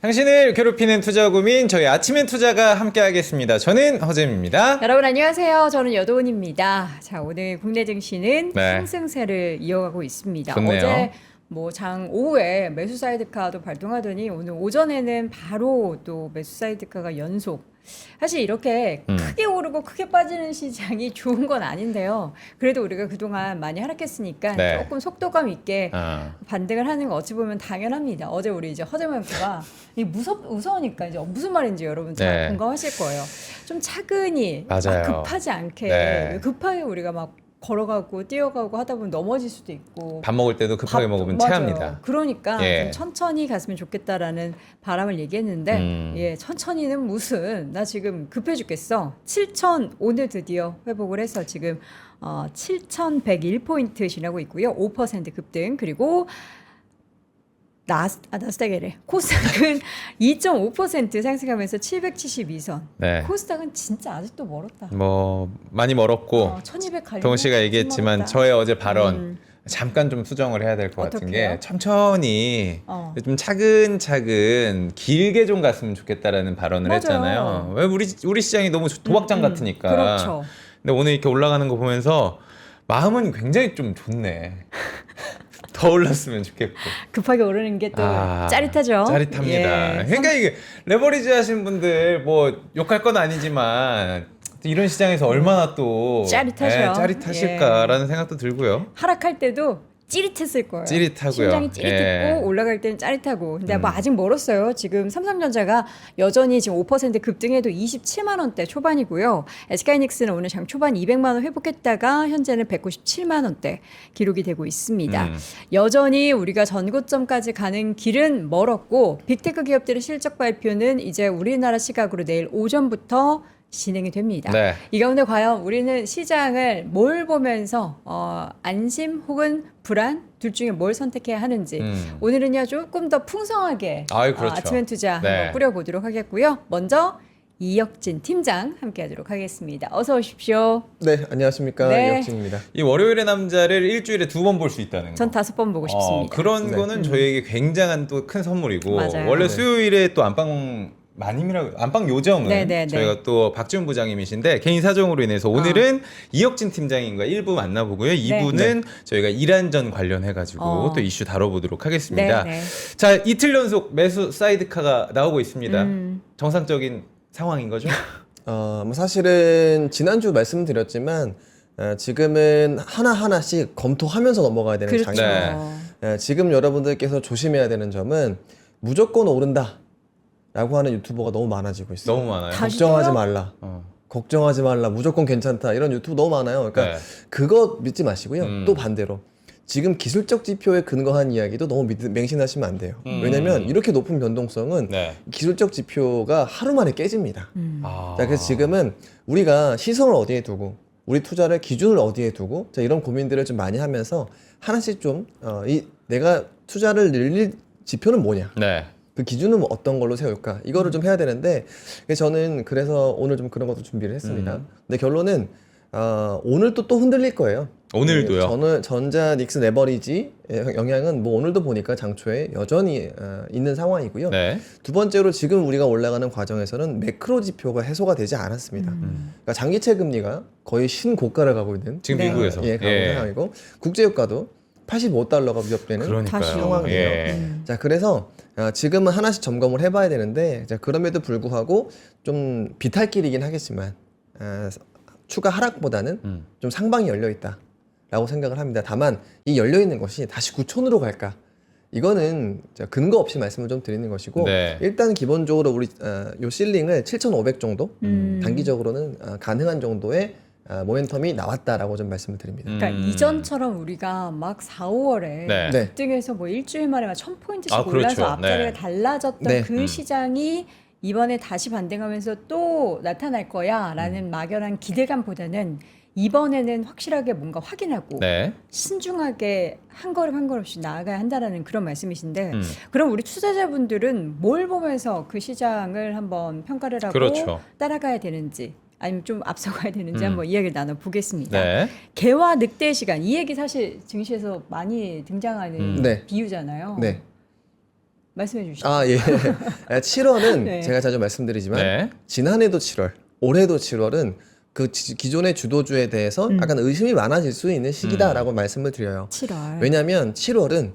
당신을 괴롭히는 투자 고민 저희 아침엔 투자가 함께하겠습니다. 저는 허잼입니다. 여러분 안녕하세요. 저는 여도은입니다. 자, 오늘 국내 증시는 네. 상승세를 이어가고 있습니다. 좋네요. 어제 장 오후에 매수 사이드카도 발동하더니 오늘 오전에는 바로 또 매수 사이드카가 연속. 사실 이렇게 크게 오르고 크게 빠지는 시장이 좋은 건 아닌데요. 그래도 우리가 그동안 많이 하락했으니까 네. 조금 속도감 있게 아. 반등을 하는 거 어찌 보면 당연합니다. 어제 우리 이제 허재만프가 무서우니까 이제 무슨 말인지 여러분 잘 네. 공감하실 거예요. 좀 차근히 맞아요. 급하지 않게 네. 급하게 우리가 막 걸어가고 뛰어가고 하다 보면 넘어질 수도 있고 밥 먹을 때도 급하게 먹으면 맞아요. 체합니다. 그러니까 예. 좀 천천히 갔으면 좋겠다라는 바람을 얘기했는데 예, 천천히는 무슨 나 지금 급해 죽겠어. 7천 오늘 드디어 회복을 해서 지금 7,101포인트 지나고 있고요. 5% 급등 그리고 나스닥이래. 코스닥은 2.5% 상승하면서 772선. 네. 코스닥은 진짜 아직도 멀었다. 뭐 많이 멀었고 1200 가려고 동훈 씨가 얘기했지만 멀었다. 저의 어제 발언 잠깐 좀 수정을 해야 될 것 같은 어떡해요? 게 천천히 좀 차근차근 길게 좀 갔으면 좋겠다라는 발언을 맞아요. 했잖아요. 왜 우리 시장이 너무 도박장 같으니까. 그렇죠. 근데 오늘 이렇게 올라가는 거 보면서 마음은 굉장히 좀 좋네. 더 올랐으면 좋겠고. 급하게 오르는 게 또 짜릿하죠. 짜릿합니다. 예. 그러니까 이게 레버리지 하신 분들 뭐 욕할 건 아니지만 이런 시장에서 얼마나 또 짜릿하죠. 짜릿하실까라는 생각도 들고요. 하락할 때도 찌릿했을 거예요. 찌릿하고요. 심장이 찌릿했고 예. 올라갈 때는 짜릿하고. 근데 뭐 아직 멀었어요. 지금 삼성전자가 여전히 지금 5% 급등해도 27만 원대 초반이고요. SK하이닉스는 오늘 장 초반 200만 원 회복했다가 현재는 197만 원대 기록이 되고 있습니다. 여전히 우리가 전고점까지 가는 길은 멀었고 빅테크 기업들의 실적 발표는 이제 우리나라 시각으로 내일 오전부터 진행이 됩니다. 네. 이 가운데 과연 우리는 시장을 뭘 보면서 안심 혹은 불안 둘 중에 뭘 선택해야 하는지 오늘은요 조금 더 풍성하게 그렇죠. 아침엔 투자 네. 한번 뿌려보도록 하겠고요. 먼저 이혁진 팀장 함께하도록 하겠습니다. 어서 오십시오. 네, 안녕하십니까. 네. 이혁진입니다. 이 월요일의 남자를 일주일에 2번 볼 수 있다는 거. 전 5번 보고 싶습니다. 그런 네. 거는 저희에게 굉장한 또 큰 선물이고 맞아요. 원래 네. 수요일에 또 안방 요정은 네네네. 저희가 또 박지훈 부장님이신데 개인 사정으로 인해서 오늘은 이혁진 팀장님과 1부 만나보고요. 2부는 저희가 이란전 관련해가지고 또 이슈 다뤄보도록 하겠습니다. 네네. 자, 이틀 연속 매수 사이드카가 나오고 있습니다. 정상적인 상황인 거죠? 뭐 사실은 지난주 말씀드렸지만 지금은 하나하나씩 검토하면서 넘어가야 되는 그렇죠. 장이에요. 지금 여러분들께서 조심해야 되는 점은 무조건 오른다 라고 하는 유튜버가 너무 많아지고 있어요. 너무 많아요. 다시 걱정하지 또요? 말라. 걱정하지 말라. 무조건 괜찮다. 이런 유튜브 너무 많아요. 그러니까 네. 그거 믿지 마시고요. 또 반대로 지금 기술적 지표에 근거한 이야기도 너무 맹신하시면 안 돼요. 왜냐면 이렇게 높은 변동성은 네. 기술적 지표가 하루 만에 깨집니다. 아. 자, 그래서 지금은 우리가 시선을 어디에 두고 우리 투자를 기준을 어디에 두고 자, 이런 고민들을 좀 많이 하면서 하나씩 좀 내가 투자를 늘릴 지표는 뭐냐, 네. 그 기준은 뭐 어떤 걸로 세울까 이거를 좀 해야 되는데 저는 그래서 오늘 좀 그런 것도 준비를 했습니다. 근데 결론은 오늘 또 흔들릴 거예요. 오늘도요? 저는 전자 닉스 레버리지 영향은 뭐 오늘도 보니까 장초에 여전히 있는 상황이고요. 네. 두 번째로 지금 우리가 올라가는 과정에서는 매크로 지표가 해소가 되지 않았습니다. 그러니까 장기채 금리가 거의 신고가를 가고 있는 지금 네. 미국에서. 가고 있는 상황이고 국제유가도 85달러가 위협되는 그러니까요. 다시. 상황이에요. 예. 자, 그래서 지금은 하나씩 점검을 해봐야 되는데 자, 그럼에도 불구하고 좀 비탈길이긴 하겠지만 추가 하락보다는 좀 상방이 열려 있다라고 생각을 합니다. 다만 이 열려 있는 것이 다시 9천으로 갈까? 이거는 근거 없이 말씀을 좀 드리는 것이고 네. 일단 기본적으로 우리 요 실링을 7,500 정도 단기적으로는 가능한 정도의 모멘텀이 나왔다라고 좀 말씀을 드립니다. 그러니까 이전처럼 우리가 막 4, 5월에 네. 네. 급등해서 뭐 일주일 만에 막 1000포인트씩 그렇죠. 올라서 앞자리가 네. 달라졌던 네. 그 시장이 이번에 다시 반등하면서 또 나타날 거야라는 막연한 기대감보다는 이번에는 확실하게 뭔가 확인하고 네. 신중하게 한 걸음 한 걸음씩 나아가야 한다라는 그런 말씀이신데 그럼 우리 투자자분들은 뭘 보면서 그 시장을 한번 평가를 하고 그렇죠. 따라가야 되는지 아니면 좀 앞서가야 되는지 한번 이야기를 나눠보겠습니다. 네. 개화 늑대 시간 이 얘기 사실 증시에서 많이 등장하는 네. 비유잖아요. 네. 말씀해 주시죠. 아, 예. 7월은 네. 제가 자주 말씀드리지만 네. 지난해도 7월, 올해도 7월은 그 기존의 주도주에 대해서 약간 의심이 많아질 수 있는 시기다라고 말씀을 드려요. 7월. 왜냐하면 7월은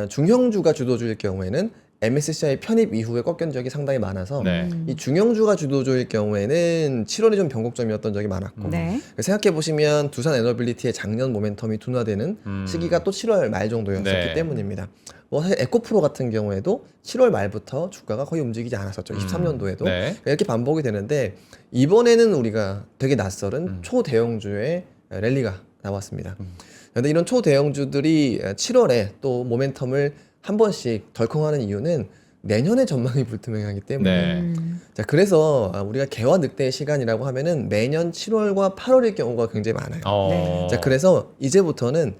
중형주가 주도주일 경우에는 MSCI 편입 이후에 꺾인 적이 상당히 많아서 네. 이 중형주가 주도주일 경우에는 7월이 좀 변곡점이었던 적이 많았고 네. 생각해 보시면 두산 에너빌리티의 작년 모멘텀이 둔화되는 시기가 또 7월 말 정도였었기 네. 때문입니다. 뭐 사실 에코프로 같은 경우에도 7월 말부터 주가가 거의 움직이지 않았었죠. 23년도에도 네. 이렇게 반복이 되는데 이번에는 우리가 되게 낯설은 초대형주의 랠리가 나왔습니다. 그런데 이런 초대형주들이 7월에 또 모멘텀을 한 번씩 덜컹하는 이유는 내년의 전망이 불투명하기 때문에 네. 자 그래서 우리가 개화 늑대의 시간이라고 하면은 매년 7월과 8월일 경우가 굉장히 많아요. 어. 자 그래서 이제부터는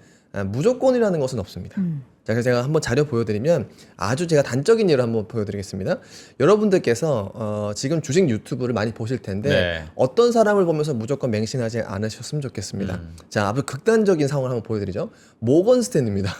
무조건이라는 것은 없습니다. 자 그래서 제가 한번 자료 보여드리면 아주 제가 단적인 예를 한번 보여드리겠습니다. 여러분들께서 지금 주식 유튜브를 많이 보실 텐데 네. 어떤 사람을 보면서 무조건 맹신하지 않으셨으면 좋겠습니다. 자 아주 극단적인 상황을 한번 보여드리죠. 모건 스탠리입니다.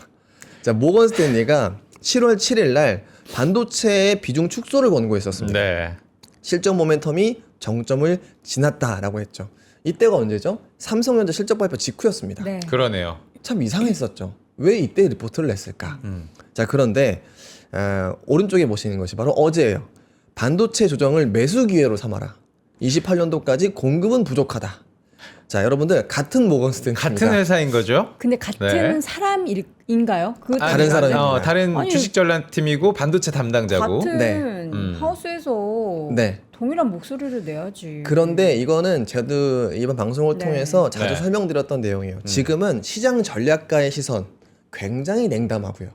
자 모건 스탠리가 7월 7일 날 반도체의 비중 축소를 권고했었습니다. 네. 실적 모멘텀이 정점을 지났다라고 했죠. 이때가 언제죠? 삼성전자 실적 발표 직후였습니다. 네. 그러네요. 참 이상했었죠. 왜 이때 리포트를 냈을까? 자 그런데 오른쪽에 보시는 것이 바로 어제예요. 반도체 조정을 매수 기회로 삼아라. 28년도까지 공급은 부족하다. 자 여러분들 같은 모건 스탠입니다. 같은 회사인 거죠? 근데 같은 네. 사람인가요? 그 다른 사람입니다. 다른 아니, 주식 전략팀이고 반도체 담당자고. 같은 네. 하우스에서 네. 동일한 목소리를 내야지. 그런데 이거는 저도 이번 방송을 네. 통해서 자주 네. 설명드렸던 내용이에요. 지금은 시장 전략가의 시선 굉장히 냉담하고요.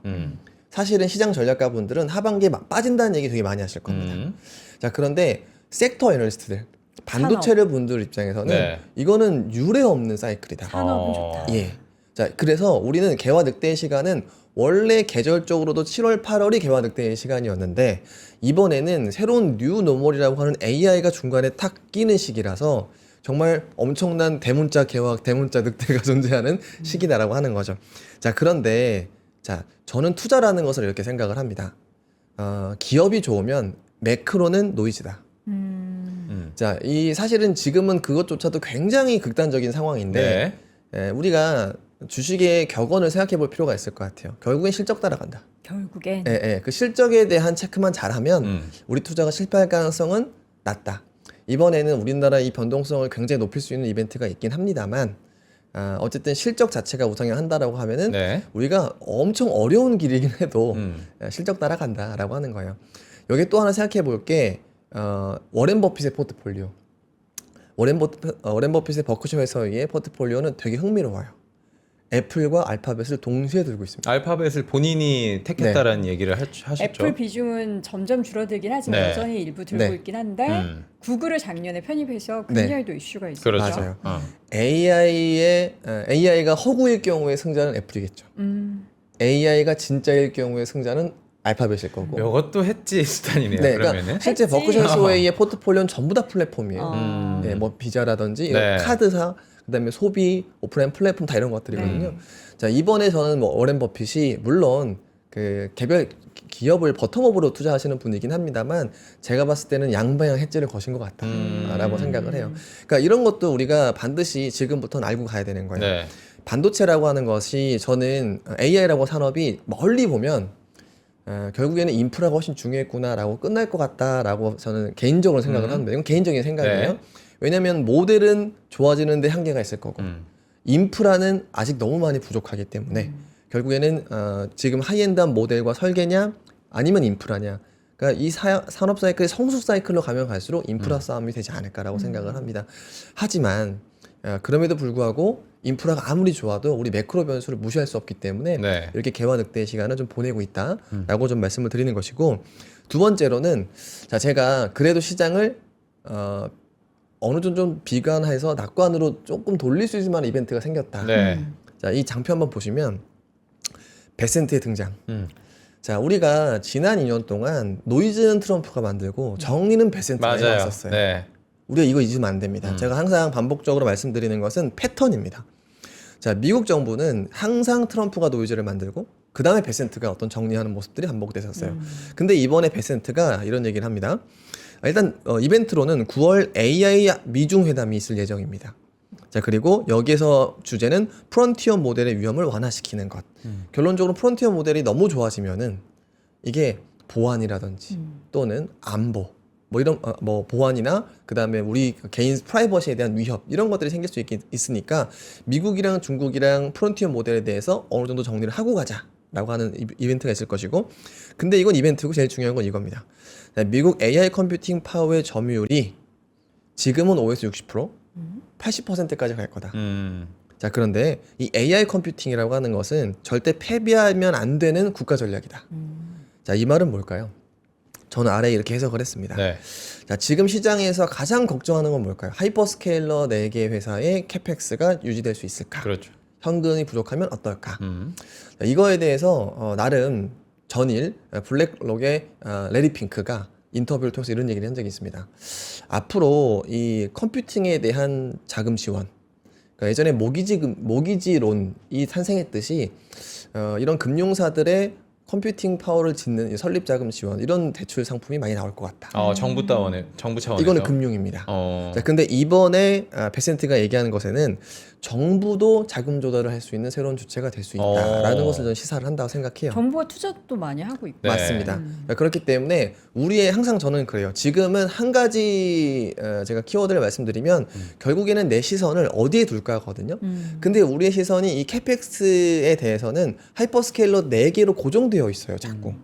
사실은 시장 전략가 분들은 하반기에 막 빠진다는 얘기 되게 많이 하실 겁니다. 자 그런데 섹터 애널리스트들 반도체를 분들 입장에서는 네. 이거는 유례 없는 사이클이다. 산업은 좋다. 예. 자 그래서 우리는 개화 늑대의 시간은 원래 계절적으로도 7월, 8월이 개화 늑대의 시간이었는데 이번에는 새로운 뉴 노멀이라고 하는 AI가 중간에 탁 끼는 시기라서 정말 엄청난 대문자 개화, 대문자 늑대가 존재하는 시기다라고 하는 거죠. 자 그런데 자 저는 투자라는 것을 이렇게 생각을 합니다. 기업이 좋으면 매크로는 노이즈다. 자, 이 사실은 지금은 그것조차도 굉장히 극단적인 상황인데 우리가 주식의 격언을 생각해 볼 필요가 있을 것 같아요. 결국엔 실적 따라간다. 결국엔 그 실적에 대한 체크만 잘하면 우리 투자가 실패할 가능성은 낮다. 이번에는 우리나라 이 변동성을 굉장히 높일 수 있는 이벤트가 있긴 합니다만 어쨌든 실적 자체가 우상향한다라고 하면은 네. 우리가 엄청 어려운 길이긴 해도 실적 따라간다라고 하는 거예요. 여기 또 하나 생각해 볼 게 워렌 버핏의 포트폴리오. 워렌 버핏의 버크셔 회사의 포트폴리오는 되게 흥미로워요. 애플과 알파벳을 동시에 들고 있습니다. 알파벳을 본인이 택했다라는 얘기를 하셨죠. 애플 비중은 점점 줄어들긴 하지만 네. 여전히 일부 들고 네. 있긴 한데 구글을 작년에 편입해서 굉장히 또 이슈가 있어요. 그렇죠. 맞아요. 어. AI가 허구일 경우의 승자는 애플이겠죠. AI가 진짜일 경우의 승자는 알파벳일 거고. 이것도 했지 수단이네요. 네, 그러면은. 그러니까 실제 했지. 버크셔 스웨이의 포트폴리오는 전부 다 플랫폼이에요. 어. 네, 뭐 비자라든지 이런 네. 카드사, 그다음에 소비, 오프라인 플랫폼 다 이런 것들이거든요. 자 이번에 저는 뭐 워렌 버핏이 물론 그 개별 기업을 버텀업으로 투자하시는 분이긴 합니다만 제가 봤을 때는 양방향 해지를 거신 것 같다라고 생각을 해요. 그러니까 이런 것도 우리가 반드시 지금부터는 알고 가야 되는 거예요. 네. 반도체라고 하는 것이 저는 AI라고 산업이 멀리 보면 결국에는 인프라가 훨씬 중요했구나라고 끝날 것 같다라고 저는 개인적으로 생각을 합니다. 이건 개인적인 생각이에요. 네. 왜냐하면 모델은 좋아지는데 한계가 있을 거고 인프라는 아직 너무 많이 부족하기 때문에 결국에는 지금 하이엔드한 모델과 설계냐 아니면 인프라냐 그러니까 이 산업 사이클의 성숙 사이클로 가면 갈수록 인프라 싸움이 되지 않을까라고 생각을 합니다. 하지만 그럼에도 불구하고 인프라가 아무리 좋아도 우리 매크로 변수를 무시할 수 없기 때문에 네. 이렇게 개화 늑대의 시간을 좀 보내고 있다라고 좀 말씀을 드리는 것이고 두 번째로는 자 제가 그래도 시장을 어느 정도 좀 비관해서 낙관으로 조금 돌릴 수 있을 만한 이벤트가 생겼다. 네. 자, 이 장표 한번 보시면 베센트의 등장. 자, 우리가 지난 2년 동안 노이즈는 트럼프가 만들고 정의는 베센트가 맞아요. 해왔었어요. 네. 우리가 이거 잊으면 안 됩니다. 제가 항상 반복적으로 말씀드리는 것은 패턴입니다. 자, 미국 정부는 항상 트럼프가 노이즈를 만들고 그 다음에 베센트가 어떤 정리하는 모습들이 반복됐었어요. 근데 이번에 베센트가 이런 얘기를 합니다. 일단 이벤트로는 9월 AI 미중 회담이 있을 예정입니다. 자, 그리고 여기에서 주제는 프론티어 모델의 위험을 완화시키는 것. 결론적으로 프론티어 모델이 너무 좋아지면은 이게 보안이라든지 또는 안보 뭐 이런 뭐 보안이나 그다음에 우리 개인 프라이버시에 대한 위협 이런 것들이 생길 수 있으니까 미국이랑 중국이랑 프론티어 모델에 대해서 어느 정도 정리를 하고 가자라고 하는 이벤트가 있을 것이고, 근데 이건 이벤트고 제일 중요한 건 이겁니다. 미국 AI 컴퓨팅 파워의 점유율이 지금은 OS 60%, 80%까지 갈 거다. 자, 그런데 이 AI 컴퓨팅이라고 하는 것은 절대 패배하면 안 되는 국가 전략이다. 자, 이 말은 뭘까요? 저는 아래에 이렇게 해석을 했습니다. 네. 자, 지금 시장에서 가장 걱정하는 건 뭘까요? 하이퍼스케일러 4개 회사의 캐펙스가 유지될 수 있을까? 그렇죠. 현금이 부족하면 어떨까? 자, 이거에 대해서 나름 전일 블랙록의 레리 핑크가 인터뷰를 통해서 이런 얘기를 한 적이 있습니다. 앞으로 이 컴퓨팅에 대한 자금 지원, 그러니까 예전에 모기지론이 탄생했듯이 이런 금융사들의 컴퓨팅 파워를 짓는 이 설립 자금 지원 이런 대출 상품이 많이 나올 것 같다. 정부 차원에서. 이거는 금융입니다. 어. 자, 근데 이번에 베센트가 얘기하는 것에는 정부도 자금 조달을 할 수 있는 새로운 주체가 될 수 있다라는 것을 저는 시사를 한다고 생각해요. 정부가 투자도 많이 하고 있고. 네. 맞습니다. 그렇기 때문에 항상 저는 그래요. 지금은 한 가지 제가 키워드를 말씀드리면 결국에는 내 시선을 어디에 둘까거든요. 근데 우리의 시선이 이 캐펙스에 대해서는 하이퍼스케일러 4개로 고정되어 있어요, 자꾸.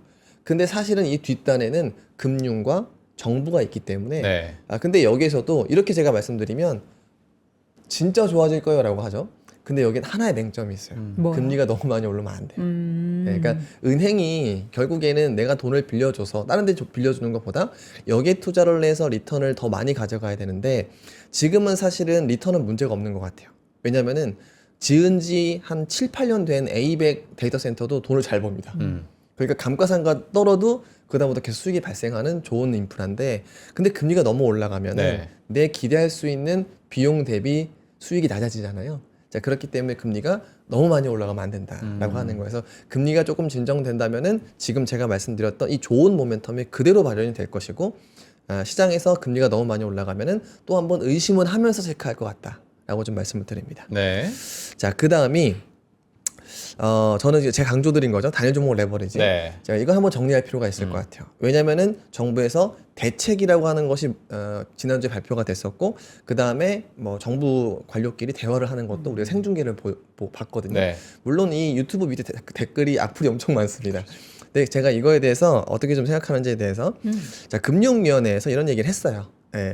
근데 사실은 이 뒷단에는 금융과 정부가 있기 때문에 네. 근데 여기에서도 이렇게 제가 말씀드리면 진짜 좋아질 거예요 라고 하죠. 근데 여기는 하나의 맹점이 있어요. 뭐요? 금리가 너무 많이 오르면 안 돼요. 네, 그러니까 은행이 결국에는 내가 돈을 빌려줘서 다른 데 빌려주는 것보다 여기에 투자를 해서 리턴을 더 많이 가져가야 되는데 지금은 사실은 리턴은 문제가 없는 것 같아요. 왜냐면은 지은 지 한 7, 8년 된 A100 데이터 센터도 돈을 잘 법니다. 그러니까 감가상가 떨어도 그다음부터 계속 수익이 발생하는 좋은 인프라인데, 근데 금리가 너무 올라가면은 네. 내 기대할 수 있는 비용 대비 수익이 낮아지잖아요. 자, 그렇기 때문에 금리가 너무 많이 올라가면 안 된다라고 하는 거예요. 그래서 금리가 조금 진정된다면은 지금 제가 말씀드렸던 이 좋은 모멘텀이 그대로 발현이 될 것이고, 시장에서 금리가 너무 많이 올라가면은 또 한번 의심은 하면서 체크할 것 같다라고 좀 말씀을 드립니다. 네. 자, 그 다음이 저는 이제 제가 강조드린 거죠. 단일 종목 레버리지. 네. 제가 이거 한번 정리할 필요가 있을 것 같아요. 왜냐면은 정부에서 대책이라고 하는 것이 지난주에 발표가 됐었고, 그 다음에 뭐 정부 관료끼리 대화를 하는 것도 우리가 생중계를 봤거든요. 네. 물론 이 유튜브 밑에 댓글이 악플이 엄청 많습니다. 근데 제가 이거에 대해서 어떻게 좀 생각하는지에 대해서 자, 금융위원회에서 이런 얘기를 했어요.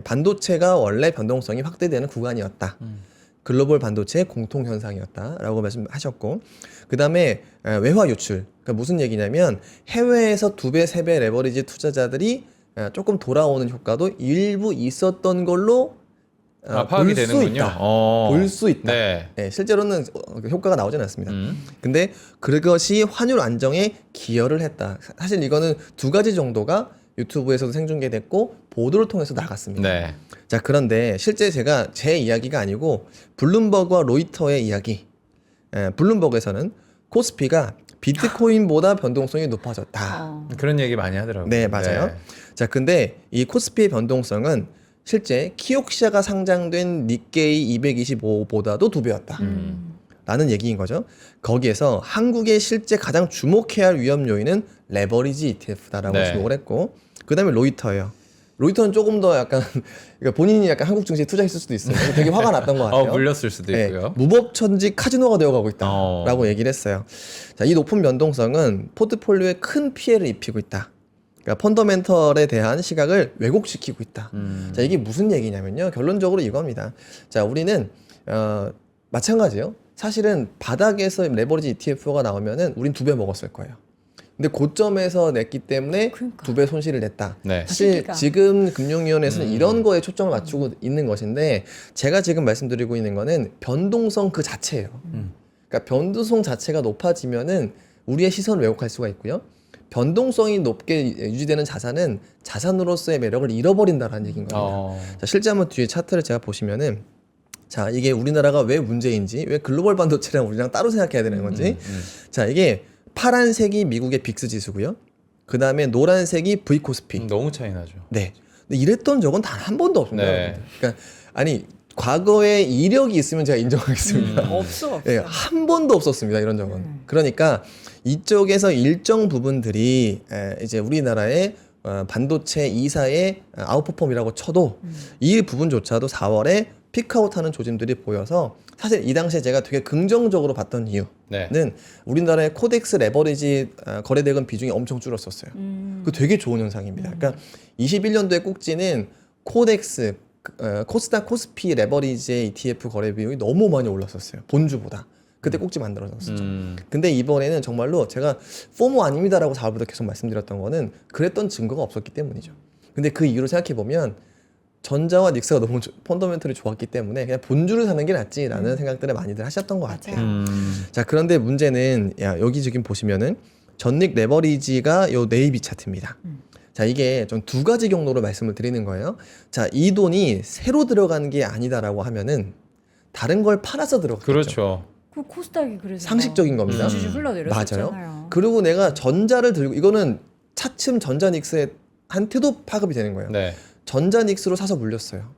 반도체가 원래 변동성이 확대되는 구간이었다. 글로벌 반도체의 공통 현상이었다라고 말씀하셨고, 그 다음에 외화 유출, 그러니까 무슨 얘기냐면 해외에서 2배, 3배 레버리지 투자자들이 조금 돌아오는 효과도 일부 있었던 걸로 파악이 되는군요. 볼 수 있다. 네. 네, 실제로는 효과가 나오진 않습니다. 근데 그것이 환율 안정에 기여를 했다. 사실 이거는 2가지 정도가 유튜브에서도 생중계됐고 보도를 통해서 나갔습니다. 네. 자, 그런데 실제 제가 제 이야기가 아니고 블룸버그와 로이터의 이야기. 블룸버그에서는 코스피가 비트코인보다 변동성이 높아졌다. 그런 얘기 많이 하더라고요. 네, 맞아요. 네. 자, 근데 이 코스피의 변동성은 실제 키옥시아가 상장된 니케이 225보다도 2배였다. 라는 얘기인 거죠. 거기에서 한국의 실제 가장 주목해야 할 위험 요인은 레버리지 ETF다라고 네. 주목을 했고, 그 다음에 로이터예요. 로이터는 조금 더 약간 그러니까 본인이 약간 한국 증시에 투자했을 수도 있어요. 되게 화가 났던 것 같아요. 물렸을 수도 네, 있고요. 무법천지 카지노가 되어가고 있다라고 얘기를 했어요. 자, 이 높은 변동성은 포트폴리오에 큰 피해를 입히고 있다. 그러니까 펀더멘털에 대한 시각을 왜곡시키고 있다. 자, 이게 무슨 얘기냐면요. 결론적으로 이겁니다. 자, 우리는 마찬가지예요. 사실은 바닥에서 레버리지 ETF가 나오면은 우린 2배 먹었을 거예요. 근데 고점에서 냈기 때문에 그러니까. 2배 손실을 냈다. 네. 사실 시기가. 지금 금융위원회에서는 이런 거에 초점을 맞추고 있는 것인데, 제가 지금 말씀드리고 있는 거는 변동성 그 자체예요. 그러니까 변동성 자체가 높아지면은 우리의 시선을 왜곡할 수가 있고요. 변동성이 높게 유지되는 자산은 자산으로서의 매력을 잃어버린다라는 얘기인 겁니다. 자, 실제 한번 뒤에 차트를 제가 보시면은, 자, 이게 우리나라가 왜 문제인지, 왜 글로벌 반도체랑 우리랑 따로 생각해야 되는 건지. 자, 이게 파란색이 미국의 빅스 지수고요. 그 다음에 노란색이 V 코스피. 너무 차이 나죠. 네. 근데 이랬던 적은 단 한 번도 없습니다. 네. 여러분들. 그러니까 아니 과거에 이력이 있으면 제가 인정하겠습니다. 없어. 예, 한 번도 없었습니다. 이런 적은. 그러니까 이쪽에서 일정 부분들이 이제 우리나라의 반도체 2사의 아웃퍼폼이라고 쳐도 이 부분조차도 4월에 피크아웃하는 조짐들이 보여서 사실 이 당시에 제가 되게 긍정적으로 봤던 이유는 네. 우리나라의 코덱스 레버리지 거래대금 비중이 엄청 줄었었어요. 그 되게 좋은 현상입니다. 그러니까 21년도의 꼭지는 코덱스 코스닥 코스피 레버리지 ETF 거래 비용이 너무 많이 올랐었어요. 본주보다. 그때 꼭지 만들어졌었죠. 근데 이번에는 정말로 제가 포모 아닙니다라고 4월부터 계속 말씀드렸던 거는 그랬던 증거가 없었기 때문이죠. 근데 그 이유를 생각해 보면 전자와 닉스가 너무 펀더멘털이 좋았기 때문에 그냥 본주를 사는 게 낫지라는 생각들을 많이들 하셨던 것 같아요. 자, 그런데 문제는 여기 지금 보시면은 전닉 레버리지가 요 네이비 차트입니다. 자, 이게 좀 두 가지 경로로 말씀을 드리는 거예요. 자, 이 돈이 새로 들어간 게 아니다라고 하면은 다른 걸 팔아서 들어갔죠. 그렇죠. 그 코스닥이 그래서 상식적인 겁니다. 주주 흘러내렸잖아요. 맞아요. 그리고 내가 전자를 들고 이거는 차츰 전자닉스한테도 파급이 되는 거예요. 네. 전자닉스로 사서 물렸어요.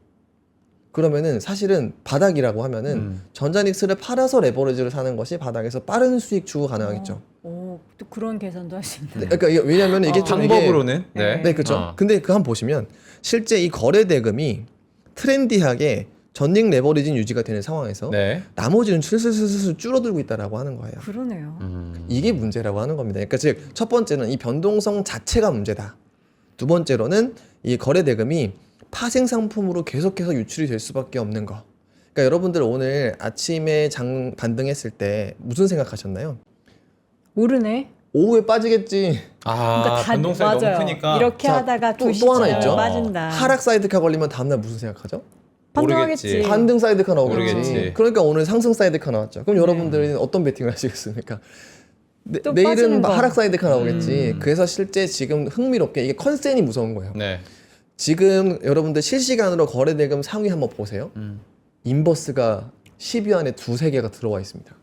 그러면은 사실은 바닥이라고 하면은 전자닉스를 팔아서 레버리지를 사는 것이 바닥에서 빠른 수익 추구 가능하겠죠. 오, 또 그런 계산도 할 수 있네. 그러니까 왜냐면 이게 좀 이게 방법으로는 네, 그렇죠. 근데 그 한번 보시면 실제 이 거래 대금이 트렌디하게 전닉 레버리지 유지가 되는 상황에서 네. 나머지는 슬슬슬슬 줄어들고 있다라고 하는 거예요. 그러네요. 이게 문제라고 하는 겁니다. 그러니까 즉 첫 번째는 이 변동성 자체가 문제다. 두 번째로는 이 거래 대금이 파생 상품으로 계속해서 유출이 될 수밖에 없는 거. 그러니까 여러분들 오늘 아침에 장 반등했을 때 무슨 생각하셨나요? 오르네. 오후에 빠지겠지. 그러니까 다 변동성이 너무 맞아요. 크니까. 이렇게 자, 하다가 또 두 하나 시쯤 있죠. 빠진다. 하락 사이드카 걸리면 다음날 무슨 생각하죠? 반등하겠지. 모르겠지. 반등 사이드카 나오겠지. 모르겠지. 그러니까 오늘 상승 사이드카 나왔죠. 그럼 여러분들은 어떤 베팅을 하시겠습니까? 또 내일은 빠지는 거. 하락 사이드카 나오겠지. 그래서 실제 지금 흥미롭게 이게 컨센이 무서운 거예요. 네. 지금 여러분들 실시간으로 거래대금 상위 한번 보세요. 인버스가 10위 안에 두세 개가 들어와 있습니다.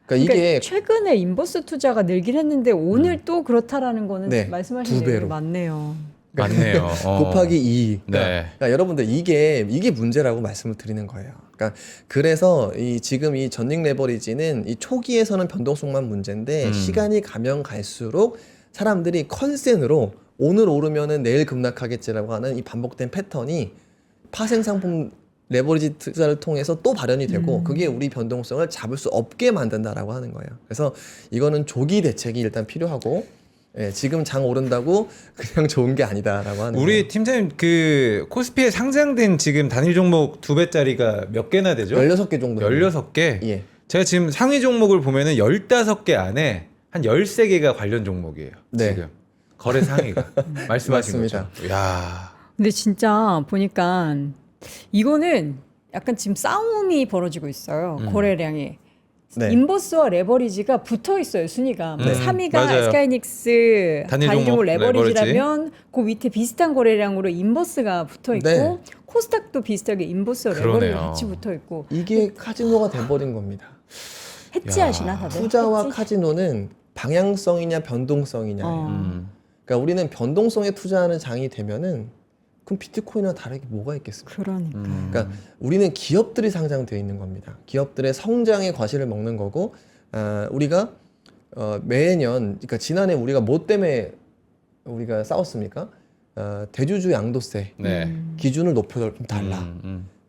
그러니까 그러니까 이게 최근에 인버스 투자가 늘긴 했는데 오늘 또 그렇다라는 거는 네, 말씀하신 두 배로. 대로 맞네요. 맞네요. 곱하기 2. 그러니까, 네. 그러니까 여러분들 이게 문제라고 말씀을 드리는 거예요. 그러니까 그래서 지금 이 전닉 레버리지는 이 초기에서는 변동성만 문제인데 시간이 가면 갈수록 사람들이 컨센으로 오늘 오르면은 내일 급락하겠지라고 하는 이 반복된 패턴이 파생 상품 레버리지 투자를 통해서 또 발현이 되고 그게 우리 변동성을 잡을 수 없게 만든다라고 하는 거예요. 그래서 이거는 조기 대책이 일단 필요하고 지금 장 오른다고 그냥 좋은 게 아니다라고 하는 우리 거예요. 팀장님 그 코스피에 상장된 지금 단일 종목 2배짜리가 몇 개나 되죠? 16개 정도. 16개? 예. 제가 지금 상위 종목을 보면은 15개 안에 한 13개가 관련 종목이에요. 네. 지금. 거래 상위가. 말씀하신 맞습니다. 거죠. 야. 근데 진짜 보니까 이거는 약간 지금 싸움이 벌어지고 있어요. 거래량이. 네. 인버스와 레버리지가 붙어 있어요, 순위가. 3위가 맞아요. SK하이닉스 단일 단일 종목 종목 레버리지라면 그 밑에 비슷한 거래량으로 인버스가 붙어 있고 네. 코스닥도 비슷하게 인버스와 그러네요. 레버리지 같이 붙어 있고 이게 카지노가 돼버린 겁니다. 해지하시나 다들? 투자와 해지? 카지노는 방향성이냐 변동성이냐. 어. 그러니까 우리는 변동성에 투자하는 장이 되면은 그럼 비트코인이랑 다르게 뭐가 있겠습니까? 그러니까. 그러니까 우리는 기업들이 상장되어 있는 겁니다. 기업들의 성장의 과실을 먹는 거고 우리가 매년 그러니까 지난해 우리가 뭐 때문에 우리가 싸웠습니까? 대주주 양도세 네. 기준을 높여 좀 달라.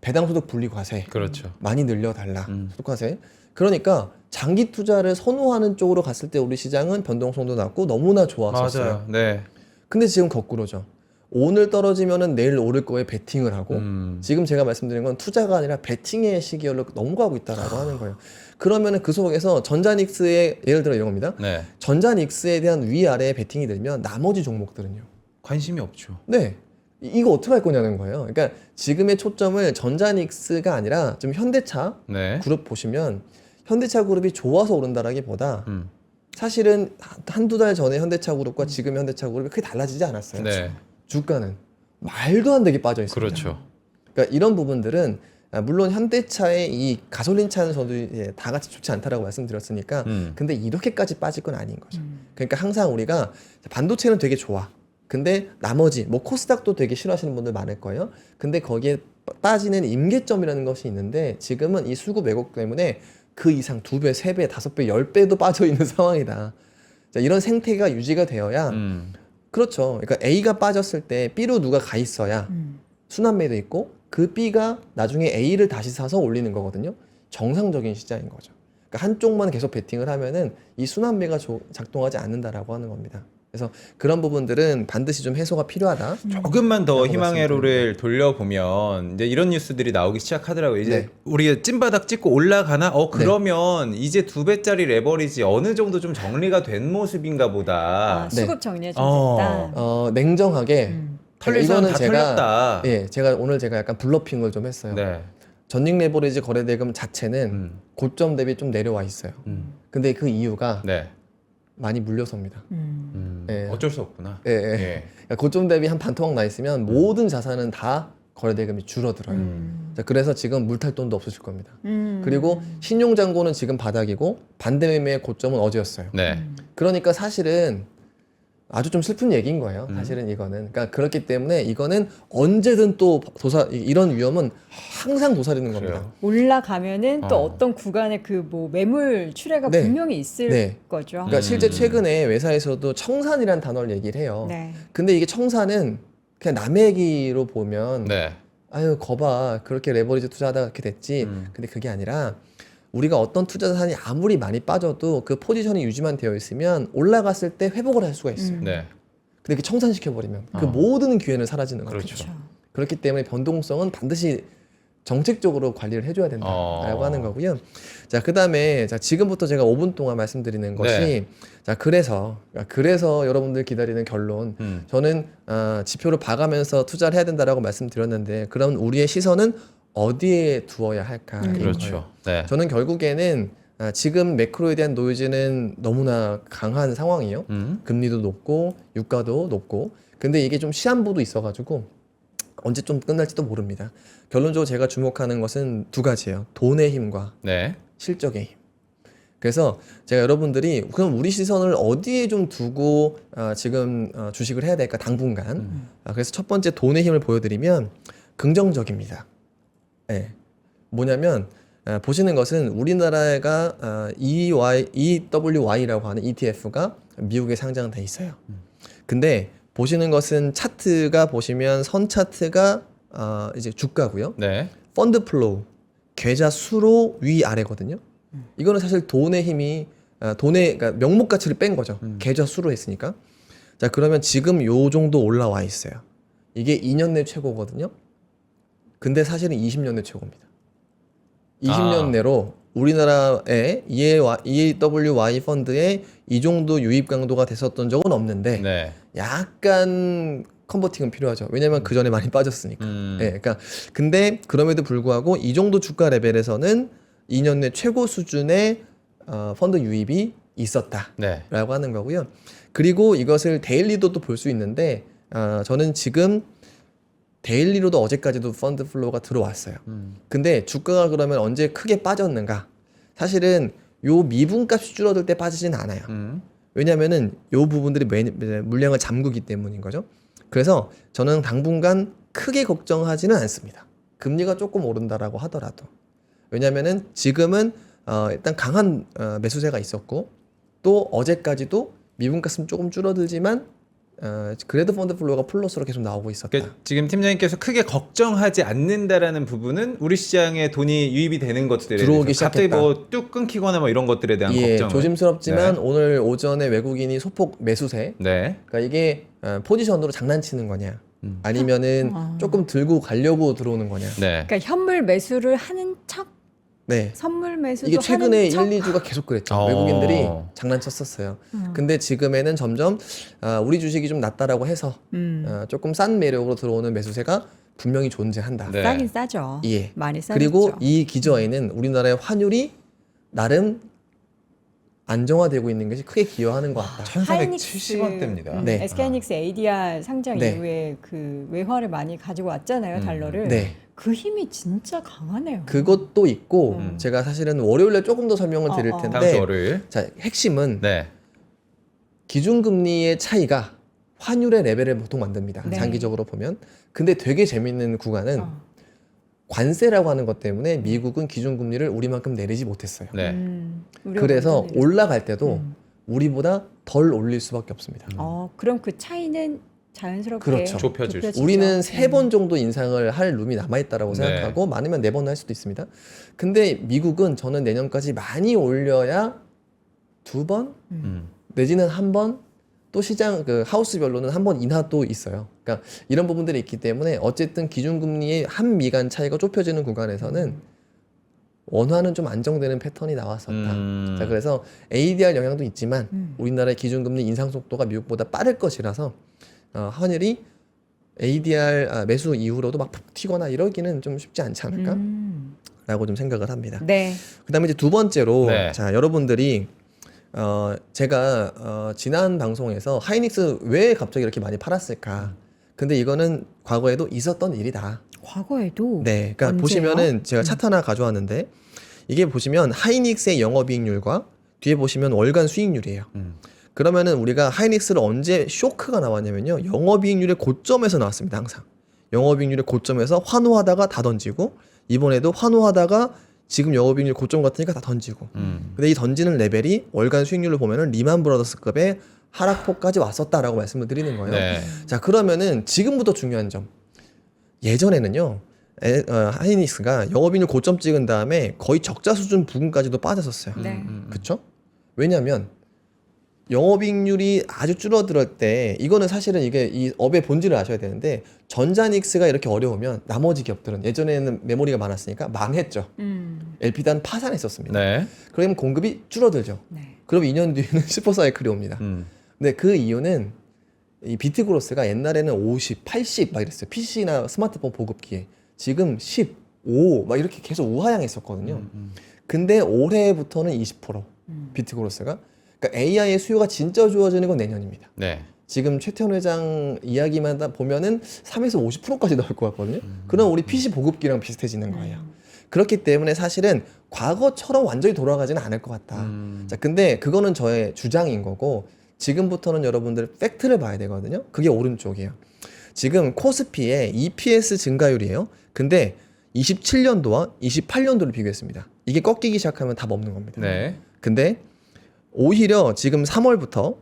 배당소득 분리과세 그렇죠. 많이 늘려달라. 소득과세. 그러니까 장기 투자를 선호하는 쪽으로 갔을 때 우리 시장은 변동성도 낮고 너무나 좋았었어요. 맞아요. 네. 근데 지금 거꾸로죠. 오늘 떨어지면은 내일 오를 거에 베팅을 하고 지금 제가 말씀드린 건 투자가 아니라 베팅의 시기로 넘어가고 있다라고 하는 거예요. 그러면은 그 속에서 전자닉스의 예를 들어 이런 겁니다. 네. 전자닉스에 대한 위아래에 베팅이 들면 나머지 종목들은요. 관심이 없죠. 네. 이거 어떻게 할 거냐는 거예요. 그러니까 지금의 초점을 전자닉스가 아니라 좀 현대차 네. 그룹 보시면 현대차 그룹이 좋아서 오른다라기보다 사실은 한두 달 전에 현대차 그룹과 지금 현대차 그룹이 크게 달라지지 않았어요. 네. 주가는 말도 안 되게 빠져 있습니다. 그렇죠. 그러니까 이런 부분들은 물론 현대차의 이 가솔린 차는 저도 이제 다 같이 좋지 않다라고 말씀드렸으니까 근데 이렇게까지 빠질 건 아닌 거죠. 그러니까 항상 우리가 반도체는 되게 좋아. 근데 나머지 뭐 코스닥도 되게 싫어하시는 분들 많을 거예요. 근데 거기에 빠지는 임계점이라는 것이 있는데 지금은 이 수급 왜곡 때문에 그 이상 2배, 3배, 5배, 10배도 빠져 있는 상황이다. 자, 이런 생태가 유지가 되어야 그렇죠. 그러니까 A가 빠졌을 때 B로 누가 가 있어야 순환매도 있고 그 B가 나중에 A를 다시 사서 올리는 거거든요. 정상적인 시장인 거죠. 그러니까 한쪽만 계속 베팅을 하면은 이 순환매가 작동하지 않는다라고 하는 겁니다. 그래서 그런 부분들은 반드시 좀 해소가 필요하다. 조금만 더 라고 희망의 로를 돌려보면 이제 이런 뉴스들이 나오기 시작하더라고요. 이제 네. 우리가 찐바닥 찍고 올라가나? 그러면 이제 2배짜리 레버리지 어느 정도 좀 정리가 된 모습인가 보다. 수급 정리가 좀 됐다. 냉정하게 털릴 사람 다 제가 털렸다. 예, 제가 오늘 약간 블러핑을 좀 했어요. 네. 전직 레버리지 거래대금 자체는 고점 대비 좀 내려와 있어요. 근데 그 이유가 네. 많이 물려서입니다. 예. 어쩔 수 없구나. 예, 예. 예. 그러니까 고점 대비 한 반토막 나 있으면 모든 자산은 다 거래대금이 줄어들어요. 자, 그래서 지금 물탈 돈도 없으실 겁니다. 그리고 신용잔고는 지금 바닥이고 반대매매의 고점은 어제였어요. 네. 그러니까 사실은 아주 좀 슬픈 얘기인 거예요. 사실은 이거는. 그러니까 그렇기 때문에 이거는 언제든 또 이런 위험은 항상 도사리는 겁니다. 그래요. 올라가면은 또 어떤 구간에 그 뭐 매물 출회가 네. 분명히 있을 네. 거죠. 그러니까 실제 최근에 외사에서도 청산이라는 단어를 얘기를 해요. 네. 근데 이게 청산은 그냥 남의 얘기로 보면 네. 아유 거봐 그렇게 레버리지 투자하다가 그렇게 됐지. 근데 그게 아니라 우리가 어떤 투자 자산이 아무리 많이 빠져도 그 포지션이 유지만 되어 있으면 올라갔을 때 회복을 할 수가 있어요. 네. 근데 이렇게 청산시켜버리면 그 모든 기회는 사라지는 거죠. 그렇죠. 그렇기 때문에 변동성은 반드시 정책적으로 관리를 해줘야 된다라고 하는 거고요. 자, 그 다음에 지금부터 제가 5분 동안 말씀드리는 것이 네. 자, 그래서 여러분들 기다리는 결론. 저는 지표를 봐가면서 투자를 해야 된다라고 말씀드렸는데 그럼 우리의 시선은 어디에 두어야 할까? 그렇죠. 네. 저는 결국에는 지금 매크로에 대한 노이즈는 너무나 강한 상황이에요. 금리도 높고 유가도 높고 근데 이게 좀 시한부도 있어가지고 언제 좀 끝날지도 모릅니다. 결론적으로 제가 주목하는 것은 두 가지예요. 돈의 힘과 네. 실적의 힘. 그래서 제가 여러분들이 그럼 우리 시선을 어디에 좀 두고 지금 주식을 해야 될까 당분간. 그래서 첫 번째 돈의 힘을 보여드리면 긍정적입니다. 네. 뭐냐면 보시는 것은 우리나라가 EWY라고 하는 ETF가 미국에 상장돼 있어요. 근데 보시는 것은 차트가 보시면 선 차트가 이제 주가고요. 네. 펀드 플로우 계좌 수로 위 아래거든요. 이거는 사실 돈의 힘이 그러니까 명목 가치를 뺀 거죠. 계좌 수로 했으니까. 자, 그러면 지금 요 정도 올라와 있어요. 이게 2년 내 최고거든요. 근데 사실은 20년 내 최고입니다. 20년 내로 우리나라의 EWY 펀드에 이 정도 유입 강도가 됐었던 적은 없는데 네. 약간 컨버팅은 필요하죠. 왜냐면 그 전에 많이 빠졌으니까. 예, 그러니까 근데 그럼에도 불구하고 이 정도 주가 레벨에서는 2년 내 최고 수준의 펀드 유입이 있었다라고 네. 하는 거고요. 그리고 이것을 데일리도 또 볼 수 있는데 저는 지금 데일리로도 어제까지도 펀드 플로우가 들어왔어요. 근데 주가가 그러면 언제 크게 빠졌는가? 사실은 요 미분값이 줄어들 때 빠지진 않아요. 왜냐면은 요 부분들이 물량을 잠그기 때문인 거죠. 그래서 저는 당분간 크게 걱정하지는 않습니다. 금리가 조금 오른다라고 하더라도. 왜냐면은 지금은 일단 강한 매수세가 있었고 또 어제까지도 미분값은 조금 줄어들지만 그래도 펀드 플로우가 플러스로 계속 나오고 있었다. 지금 팀장님께서 크게 걱정하지 않는다라는 부분은 우리 시장에 돈이 유입이 되는 것들에 들어오기 대해서 갑자기 시작했다. 뭐 뚝 끊기거나 뭐 이런 것들에 대한 예, 걱정. 조심스럽지만 네. 오늘 오전에 외국인이 소폭 매수세. 네. 그러니까 이게 포지션으로 장난치는 거냐, 아니면은 조금 들고 가려고 들어오는 거냐. 네. 그러니까 현물 매수를 하는 척, 네. 선물 매수도 이게 최근에 하는 1, 척. 2주가 계속 그랬죠. 어. 외국인들이 장난쳤었어요. 근데 지금에는 점점 우리 주식이 좀 낮다라고 해서 조금 싼 매력으로 들어오는 매수세가 분명히 존재한다. 네. 싸긴 싸죠. 예. 많이 싸죠. 그리고 이 기저에는 우리나라의 환율이 나름 안정화되고 있는 것이 크게 기여하는 것 같다. 1470원대입니다. 네. SK하이닉스 ADR 상장 네. 이후에 그 외화를 많이 가지고 왔잖아요, 달러를. 네. 그 힘이 진짜 강하네요. 그것도 있고 제가 사실은 월요일에 조금 더 설명을 드릴 텐데 다음 주 월요일. 자, 핵심은 네. 기준금리의 차이가 환율의 레벨을 보통 만듭니다. 네. 장기적으로 보면. 근데 되게 재밌는 구간은 관세라고 하는 것 때문에 미국은 기준금리를 우리만큼 내리지 못했어요. 네. 우리가 그래서 먼저 올라갈 때도 음. 우리보다 덜 올릴 수밖에 없습니다. 그럼 그 차이는 자연스럽게 그렇죠. 좁혀질 수 우리는 3번 정도 인상을 할 룸이 남아있다라고 네. 생각하고 많으면 4번 할 수도 있습니다. 근데 미국은 저는 내년까지 많이 올려야 2번 내지는 1번 또 시장 그 하우스별로는 1번 인하도 있어요. 그러니까 이런 부분들이 있기 때문에 어쨌든 기준금리의 한 미간 차이가 좁혀지는 구간에서는 원화는 좀 안정되는 패턴이 나왔었다. 자, 그래서 ADR 영향도 있지만 우리나라의 기준금리 인상 속도가 미국보다 빠를 것이라서 환율이 ADR 매수 이후로도 막 푹 튀거나 이러기는 좀 쉽지 않지 않을까라고 좀 생각을 합니다. 네. 그다음에 이제 두 번째로 네. 자, 여러분들이 제가 지난 방송에서 하이닉스 왜 갑자기 이렇게 많이 팔았을까? 근데 이거는 과거에도 있었던 일이다. 과거에도 네, 그러니까 언제요? 보시면은 제가 차트 하나 가져왔는데 이게 보시면 하이닉스의 영업이익률과 뒤에 보시면 월간 수익률이에요. 그러면은 우리가 하이닉스를 언제 쇼크가 나왔냐면요, 영업이익률의 고점에서 나왔습니다. 항상 영업이익률의 고점에서 환호하다가 다 던지고 이번에도 환호하다가 지금 영업이익률 고점 같으니까 다 던지고. 근데 이 던지는 레벨이 월간 수익률로 보면은 리만 브라더스급의 하락폭까지 왔었다라고 말씀을 드리는 거예요. 네. 자, 그러면은 지금부터 중요한 점. 예전에는요, 하이닉스가 영업이익률 고점 찍은 다음에 거의 적자 수준 부근까지도 빠졌었어요. 네. 그쵸? 왜냐면 영업이익률이 아주 줄어들 때 이거는 사실은 이게 이 업의 본질을 아셔야 되는데 전자닉스가 이렇게 어려우면 나머지 기업들은 예전에는 메모리가 많았으니까 망했죠. LP단 파산했었습니다. 네. 그러면 공급이 줄어들죠. 네. 그럼 2년 뒤에는 슈퍼사이클이 옵니다. 근데 그 이유는 이 비트그로스가 옛날에는 50, 80 막 이랬어요. PC나 스마트폰 보급기에. 지금 15 막 이렇게 계속 우하향했었거든요. 근데 올해부터는 20% 비트그로스가. 그러니까 AI의 수요가 진짜 좋아지는 건 내년입니다. 네. 지금 최태원 회장 이야기만 보면은 3에서 50%까지 나올 것 같거든요. 그럼 우리 PC 보급기랑 비슷해지는 거예요. 그렇기 때문에 사실은 과거처럼 완전히 돌아가지는 않을 것 같다. 자, 근데 그거는 저의 주장인 거고 지금부터는 여러분들 팩트를 봐야 되거든요. 그게 오른쪽이에요. 지금 코스피의 EPS 증가율이에요. 근데 27년도와 28년도를 비교했습니다. 이게 꺾이기 시작하면 답 없는 겁니다. 네. 근데 오히려 지금 3월부터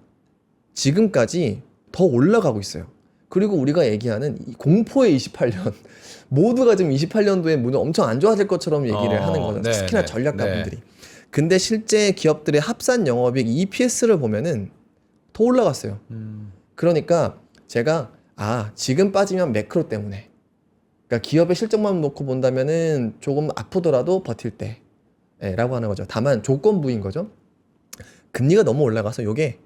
지금까지 더 올라가고 있어요. 그리고 우리가 얘기하는 이 공포의 28년 모두가 지금 28년도에 문을 엄청 안 좋아질 것처럼 얘기를 하는 거죠. 네, 특히나 네, 전략가분들이. 근데 실제 기업들의 합산 영업이익 EPS를 보면은 더 올라갔어요. 그러니까 제가 지금 빠지면 매크로 때문에, 그러니까 기업의 실적만 놓고 본다면은 조금 아프더라도 버틸 때라고 하는 거죠. 다만 조건부인 거죠. 금리가 너무 올라가서 요게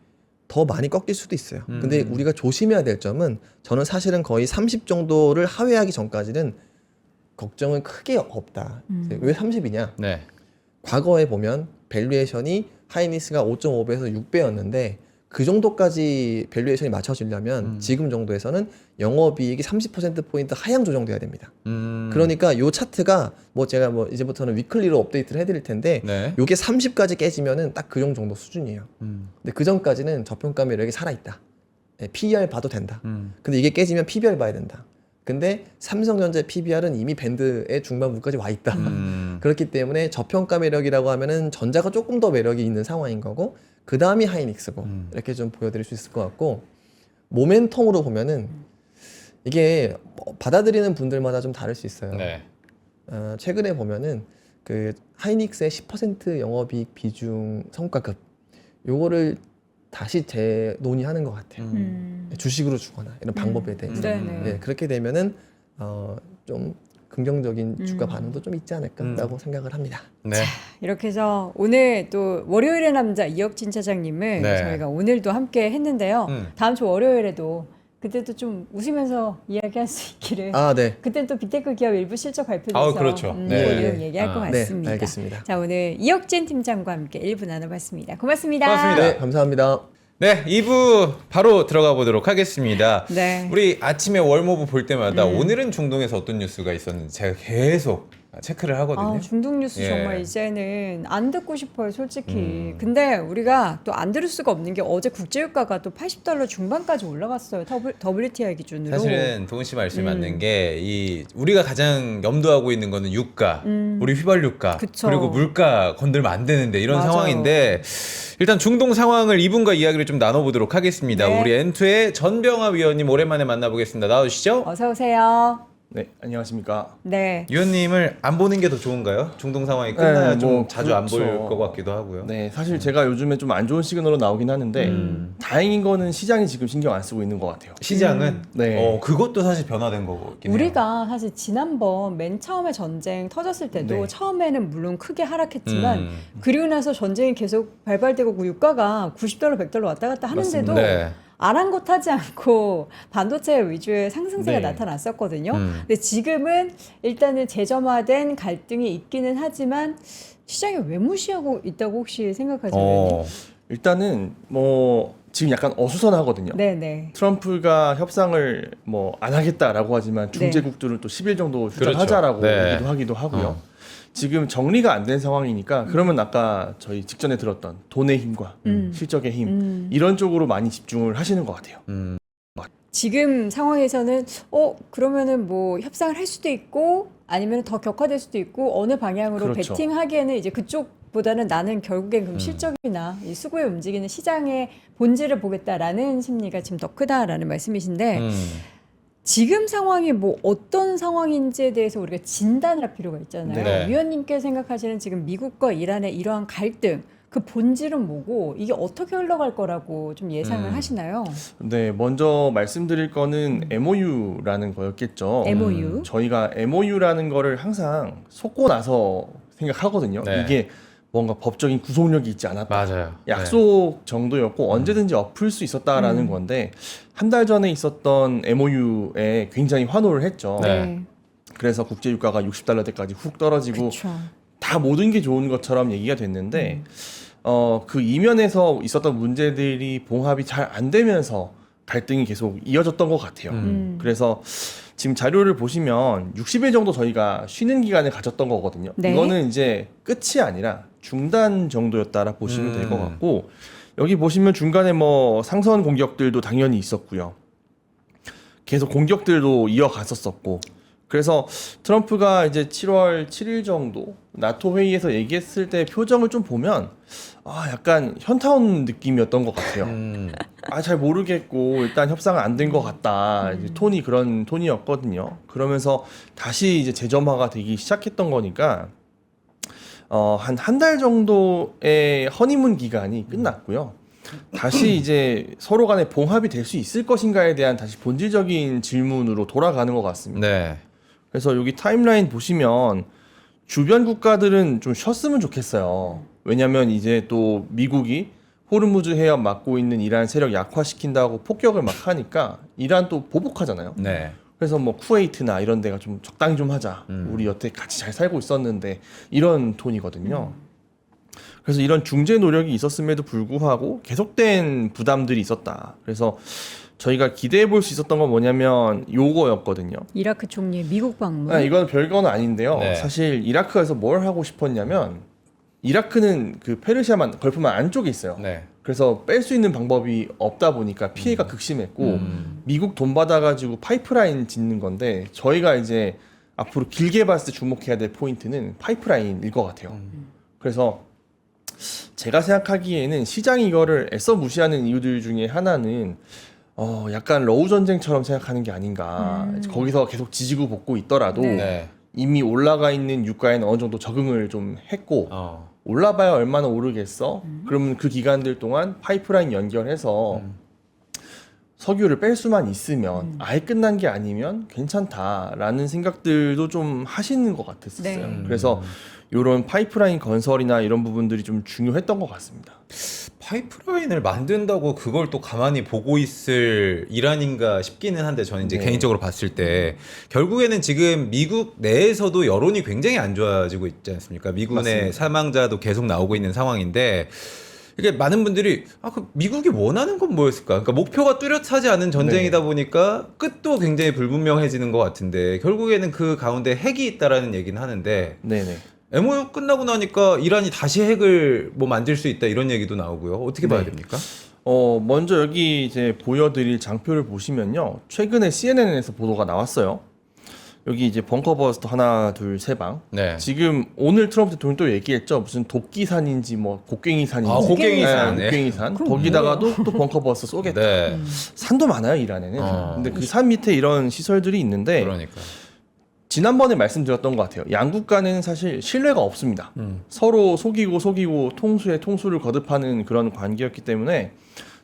더 많이 꺾일 수도 있어요. 근데 우리가 조심해야 될 점은 저는 사실은 거의 30 정도를 하회하기 전까지는 걱정은 크게 없다. 왜 30이냐? 네. 과거에 보면 밸류에이션이 하이닉스가 5.5배에서 6배였는데 그 정도까지 밸류에이션이 맞춰지려면 지금 정도에서는 영업이익이 30%포인트 하향 조정돼야 됩니다. 그러니까 요 차트가 뭐 제가 뭐 이제부터는 위클리로 업데이트를 해드릴 텐데 네. 요게 30까지 깨지면은 딱 그 정도 수준이에요. 근데 그 전까지는 저평가 매력이 살아있다. PER 봐도 된다. 근데 이게 깨지면 PBR 봐야 된다. 근데 삼성전자 PBR은 이미 밴드의 중반부까지 와 있다. 그렇기 때문에 저평가 매력이라고 하면은 전자가 조금 더 매력이 있는 상황인 거고 그 다음이 하이닉스고 이렇게 좀 보여드릴 수 있을 것 같고 모멘텀으로 보면은 이게 받아들이는 분들마다 좀 다를 수 있어요. 네. 최근에 보면은 그 하이닉스의 10% 영업이익 비중 성과급 요거를 다시 재논의하는 것 같아요. 주식으로 주거나 이런 방법에 대해서. 네, 그렇게 되면은 좀 긍정적인 주가 반응도 좀 있지 않을까라고 생각을 합니다. 네. 이렇게 해서 오늘 또 월요일의 남자 이혁진 차장님을 네. 저희가 오늘도 함께 했는데요. 다음 주 월요일에도 그때도 좀 웃으면서 이야기할 수 있기를. 네. 그때는 또 빅테크 기업 일부 실적 발표돼서 그렇죠. 네. 그 내용 얘기할 것 같습니다. 네, 알겠습니다. 자, 오늘 이혁진 팀장과 함께 1부 나눠봤습니다. 고맙습니다. 고맙습니다. 네, 감사합니다. 네, 2부 바로 들어가 보도록 하겠습니다. 네. 우리 아침에 월모브 볼 때마다 음. 오늘은 중동에서 어떤 뉴스가 있었는지 제가 계속 체크를 하거든요. 아, 중동 뉴스 예. 정말 이제는 안 듣고 싶어요, 솔직히. 음. 근데 우리가 또 안 들을 수가 없는 게 어제 국제유가가 또 $80 중반까지 올라갔어요. WTI 기준으로. 사실은 도훈 씨 말씀이 맞는 게 이 우리가 가장 염두하고 있는 거는 유가, 우리 휘발유가, 그쵸. 그리고 물가 건들면 안 되는데 이런 맞아요. 상황인데 일단 중동 상황을 이분과 이야기를 좀 나눠보도록 하겠습니다. 네. 우리 N2의 전병아 위원님 오랜만에 만나보겠습니다. 나와주시죠. 어서 오세요. 네, 안녕하십니까. 네. 위원님을 안 보는 게 더 좋은가요? 중동 상황이 끝나야 네, 좀 뭐 자주 안 보일 그렇죠. 것 같기도 하고요. 네, 사실 제가 요즘에 좀 안 좋은 시그널로 나오긴 하는데 다행인 거는 시장이 지금 신경 안 쓰고 있는 것 같아요. 시장은 네. 그것도 사실 변화된 거긴 해요. 우리가 사실 지난번 맨 처음에 전쟁 터졌을 때도 네. 처음에는 물론 크게 하락했지만 음. 그리고 나서 전쟁이 계속 발발되고 유가가 $90, $100 왔다 갔다 하는데도 네. 아랑곳하지 않고 반도체 위주의 상승세가 네. 나타났었거든요. 음. 근데 지금은 일단은 재점화된 갈등이 있기는 하지만 시장이 왜 무시하고 있다고 혹시 생각하세요? 어. 일단은 뭐 지금 약간 어수선하거든요. 네네. 트럼프가 협상을 뭐 안 하겠다라고 하지만 중재국들은 또 10일 정도 휴전하자라고 그렇죠. 네. 얘기도 하기도 하고요. 어. 지금 정리가 안 된 상황이니까 그러면 아까 저희 직전에 들었던 돈의 힘과 실적의 힘 이런 쪽으로 많이 집중을 하시는 것 같아요. 지금 상황에서는 그러면은 뭐 협상을 할 수도 있고 아니면 더 격화될 수도 있고 어느 방향으로 그렇죠. 베팅하기에는 이제 그쪽보다는 나는 결국엔 그럼 실적이나 이 수구에 움직이는 시장의 본질을 보겠다라는 심리가 지금 더 크다라는 말씀이신데 지금 상황이 뭐 어떤 상황인지에 대해서 우리가 진단을 할 필요가 있잖아요. 네. 위원님께 생각하시는 지금 미국과 이란의 이러한 갈등 그 본질은 뭐고 이게 어떻게 흘러갈 거라고 좀 예상을 하시나요? 네, 먼저 말씀드릴 거는 MOU라는 거였겠죠. MOU. 저희가 MOU라는 거를 항상 속고 나서 생각하거든요. 네. 이게 뭔가 법적인 구속력이 있지 않았다. 맞아요. 약속 정도였고 언제든지 엎을 수 있었다라는 건데 한 달 전에 있었던 MOU에 굉장히 환호를 했죠. 네. 그래서 국제유가가 $60대까지 훅 떨어지고 그렇죠. 다 모든 게 좋은 것처럼 얘기가 됐는데 그 이면에서 있었던 문제들이 봉합이 잘 안 되면서 갈등이 계속 이어졌던 것 같아요. 그래서 지금 자료를 보시면 60일 정도 저희가 쉬는 기간을 가졌던 거거든요. 네. 이거는 이제 끝이 아니라 중단 정도였다라 보시면 될 것 같고 여기 보시면 중간에 뭐 상선 공격들도 당연히 있었고요. 계속 공격들도 이어갔었었고 그래서 트럼프가 이제 7월 7일 정도 나토 회의에서 얘기했을 때 표정을 좀 보면 약간 현타온 느낌이었던 것 같아요. 잘 모르겠고 일단 협상은 안 된 것 같다. 이제 톤이 그런 톤이었거든요. 그러면서 다시 이제 재점화가 되기 시작했던 거니까 한 달 정도의 허니문 기간이 끝났고요. 다시 이제 서로 간에 봉합이 될 수 있을 것인가에 대한 다시 본질적인 질문으로 돌아가는 것 같습니다. 네. 그래서 여기 타임라인 보시면 주변 국가들은 좀 쉬었으면 좋겠어요. 왜냐하면 이제 또 미국이 호르무즈 해협 막고 있는 이란 세력 약화시킨다고 폭격을 막 하니까 이란 또 보복하잖아요. 네. 그래서 뭐 쿠웨이트나 이런 데가 좀 적당히 좀 하자. 우리 여태 같이 잘 살고 있었는데 이런 톤이거든요. 그래서 이런 중재 노력이 있었음에도 불구하고 계속된 부담들이 있었다. 그래서 저희가 기대해 볼 수 있었던 건 뭐냐면 요거였거든요. 이라크 총리의 미국 방문. 이건 별건 아닌데요. 네. 사실 이라크에서 뭘 하고 싶었냐면 이라크는 그 페르시아만 걸프만 안쪽에 있어요. 네. 그래서 뺄 수 있는 방법이 없다 보니까 피해가 극심했고 미국 돈 받아가지고 파이프라인 짓는 건데 저희가 이제 앞으로 길게 봤을 때 주목해야 될 포인트는 파이프라인일 것 같아요. 그래서 제가 생각하기에는 시장이 이거를 애써 무시하는 이유들 중에 하나는 약간 러우 전쟁처럼 생각하는 게 아닌가. 거기서 계속 지지고 볶고 있더라도 네. 이미 올라가 있는 유가에는 어느 정도 적응을 좀 했고 올라봐야 얼마나 오르겠어? 그러면 그 기간들 동안 파이프라인 연결해서 석유를 뺄 수만 있으면 아예 끝난 게 아니면 괜찮다라는 생각들도 좀 하시는 것 같았어요. 네. 그래서 이런 파이프라인 건설이나 이런 부분들이 좀 중요했던 것 같습니다. 파이프라인을 만든다고 그걸 또 가만히 보고 있을 이란인가 싶기는 한데 저는 이제 네. 개인적으로 봤을 때 결국에는 지금 미국 내에서도 여론이 굉장히 안 좋아지고 있지 않습니까? 미군의 맞습니다. 사망자도 계속 나오고 있는 상황인데 이게 많은 분들이 그 미국이 원하는 건 뭐였을까? 그러니까 목표가 뚜렷하지 않은 전쟁이다 보니까 끝도 굉장히 불분명해지는 것 같은데 결국에는 그 가운데 핵이 있다라는 얘기는 하는데 네네. MOU 끝나고 나니까 이란이 다시 핵을 뭐 만들 수 있다 이런 얘기도 나오고요. 어떻게 봐야 네. 됩니까? 먼저 여기 이제 보여드릴 장표를 보시면요. 최근에 CNN에서 보도가 나왔어요. 여기 이제 벙커버스터 하나, 둘, 세 방. 네. 지금 오늘 트럼프 대통령이 또 얘기했죠. 무슨 도끼산인지 뭐 곡괭이산인지. 곡괭이산. 네. 곡괭이산. 그럼 거기다가도 또 벙커버스터 쏘겠다. 네. 산도 많아요, 이란에는. 근데 그 산 밑에 이런 시설들이 있는데 그러니까. 지난번에 말씀드렸던 것 같아요. 양국 간에는 사실 신뢰가 없습니다. 서로 속이고 통수에 통수를 거듭하는 그런 관계였기 때문에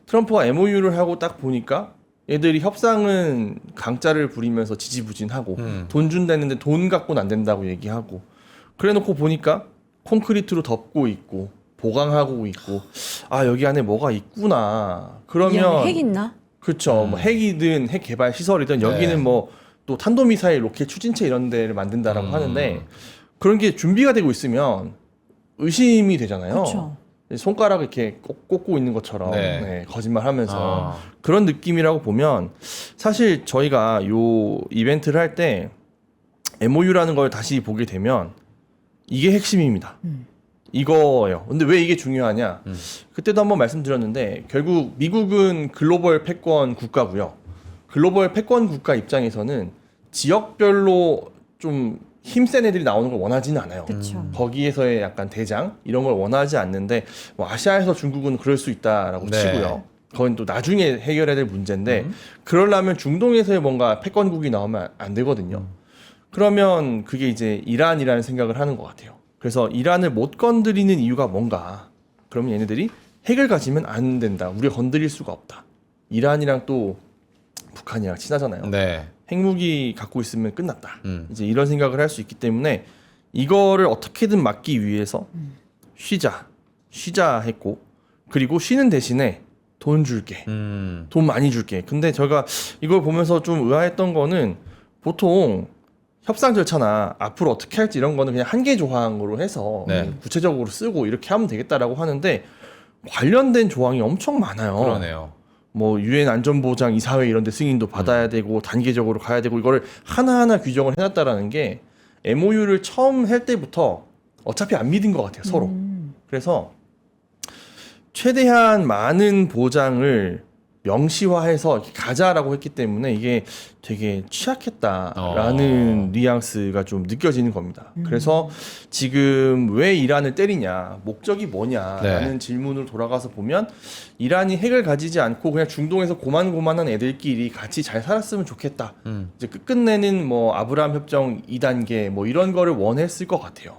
트럼프가 MOU를 하고 딱 보니까 얘들이 협상은 강짜를 부리면서 지지부진하고 돈 준다는데 돈 갖고는 안 된다고 얘기하고 그래놓고 보니까 콘크리트로 덮고 있고 보강하고 있고 여기 안에 뭐가 있구나. 이 그러면 안에 핵 있나? 그렇죠. 뭐 핵이든 핵 개발 시설이든 여기는 네. 뭐 또 탄도미사일, 로켓 추진체 이런 데를 만든다라고 하는데 그런 게 준비가 되고 있으면 의심이 되잖아요. 그렇죠. 손가락 이렇게 꽂고 있는 것처럼 네. 거짓말하면서 그런 느낌이라고 보면 사실 저희가 요 이벤트를 할 때 MOU라는 걸 다시 보게 되면 이게 핵심입니다. 이거예요. 근데 왜 이게 중요하냐? 그때도 한번 말씀드렸는데 결국 미국은 글로벌 패권 국가고요. 글로벌 패권 국가 입장에서는 지역별로 좀 힘센 애들이 나오는 걸 원하지는 않아요. 그렇죠. 거기에서의 약간 대장 이런 걸 원하지 않는데 뭐 아시아에서 중국은 그럴 수 있다라고 네. 치고요. 그건 또 나중에 해결해야 될 문제인데 그러려면 중동에서의 뭔가 패권국이 나오면 안 되거든요. 그러면 그게 이제 이란이라는 생각을 하는 것 같아요. 그래서 이란을 못 건드리는 이유가 뭔가? 그러면 얘네들이 핵을 가지면 안 된다. 우리가 건드릴 수가 없다. 이란이랑 또 북한이랑 친하잖아요. 네. 핵무기 갖고 있으면 끝났다. 음. 이제 이런 생각을 할 수 있기 때문에 이거를 어떻게든 막기 위해서 쉬자 했고 그리고 쉬는 대신에 돈 줄게. 돈 많이 줄게. 근데 제가 이걸 보면서 좀 의아했던 거는 보통 협상 절차나 앞으로 어떻게 할지 이런 거는 그냥 한계 조항으로 해서 네. 구체적으로 쓰고 이렇게 하면 되겠다라고 하는데 관련된 조항이 엄청 많아요. 그러네요. 뭐 유엔 안전보장 이사회 이런 데 승인도 받아야 되고 단계적으로 가야 되고 이거를 하나하나 규정을 해놨다라는 게 MOU를 처음 할 때부터 어차피 안 믿은 것 같아요 서로. 그래서 최대한 많은 보장을 명시화해서 이렇게 가자라고 했기 때문에 이게 되게 취약했다라는 뉘앙스가 좀 느껴지는 겁니다. 그래서 지금 왜 이란을 때리냐, 목적이 뭐냐라는 네. 질문을 돌아가서 보면 이란이 핵을 가지지 않고 그냥 중동에서 고만고만한 애들끼리 같이 잘 살았으면 좋겠다. 이제 끝끝내는 뭐 아브라함 협정 2단계 뭐 이런 거를 원했을 것 같아요.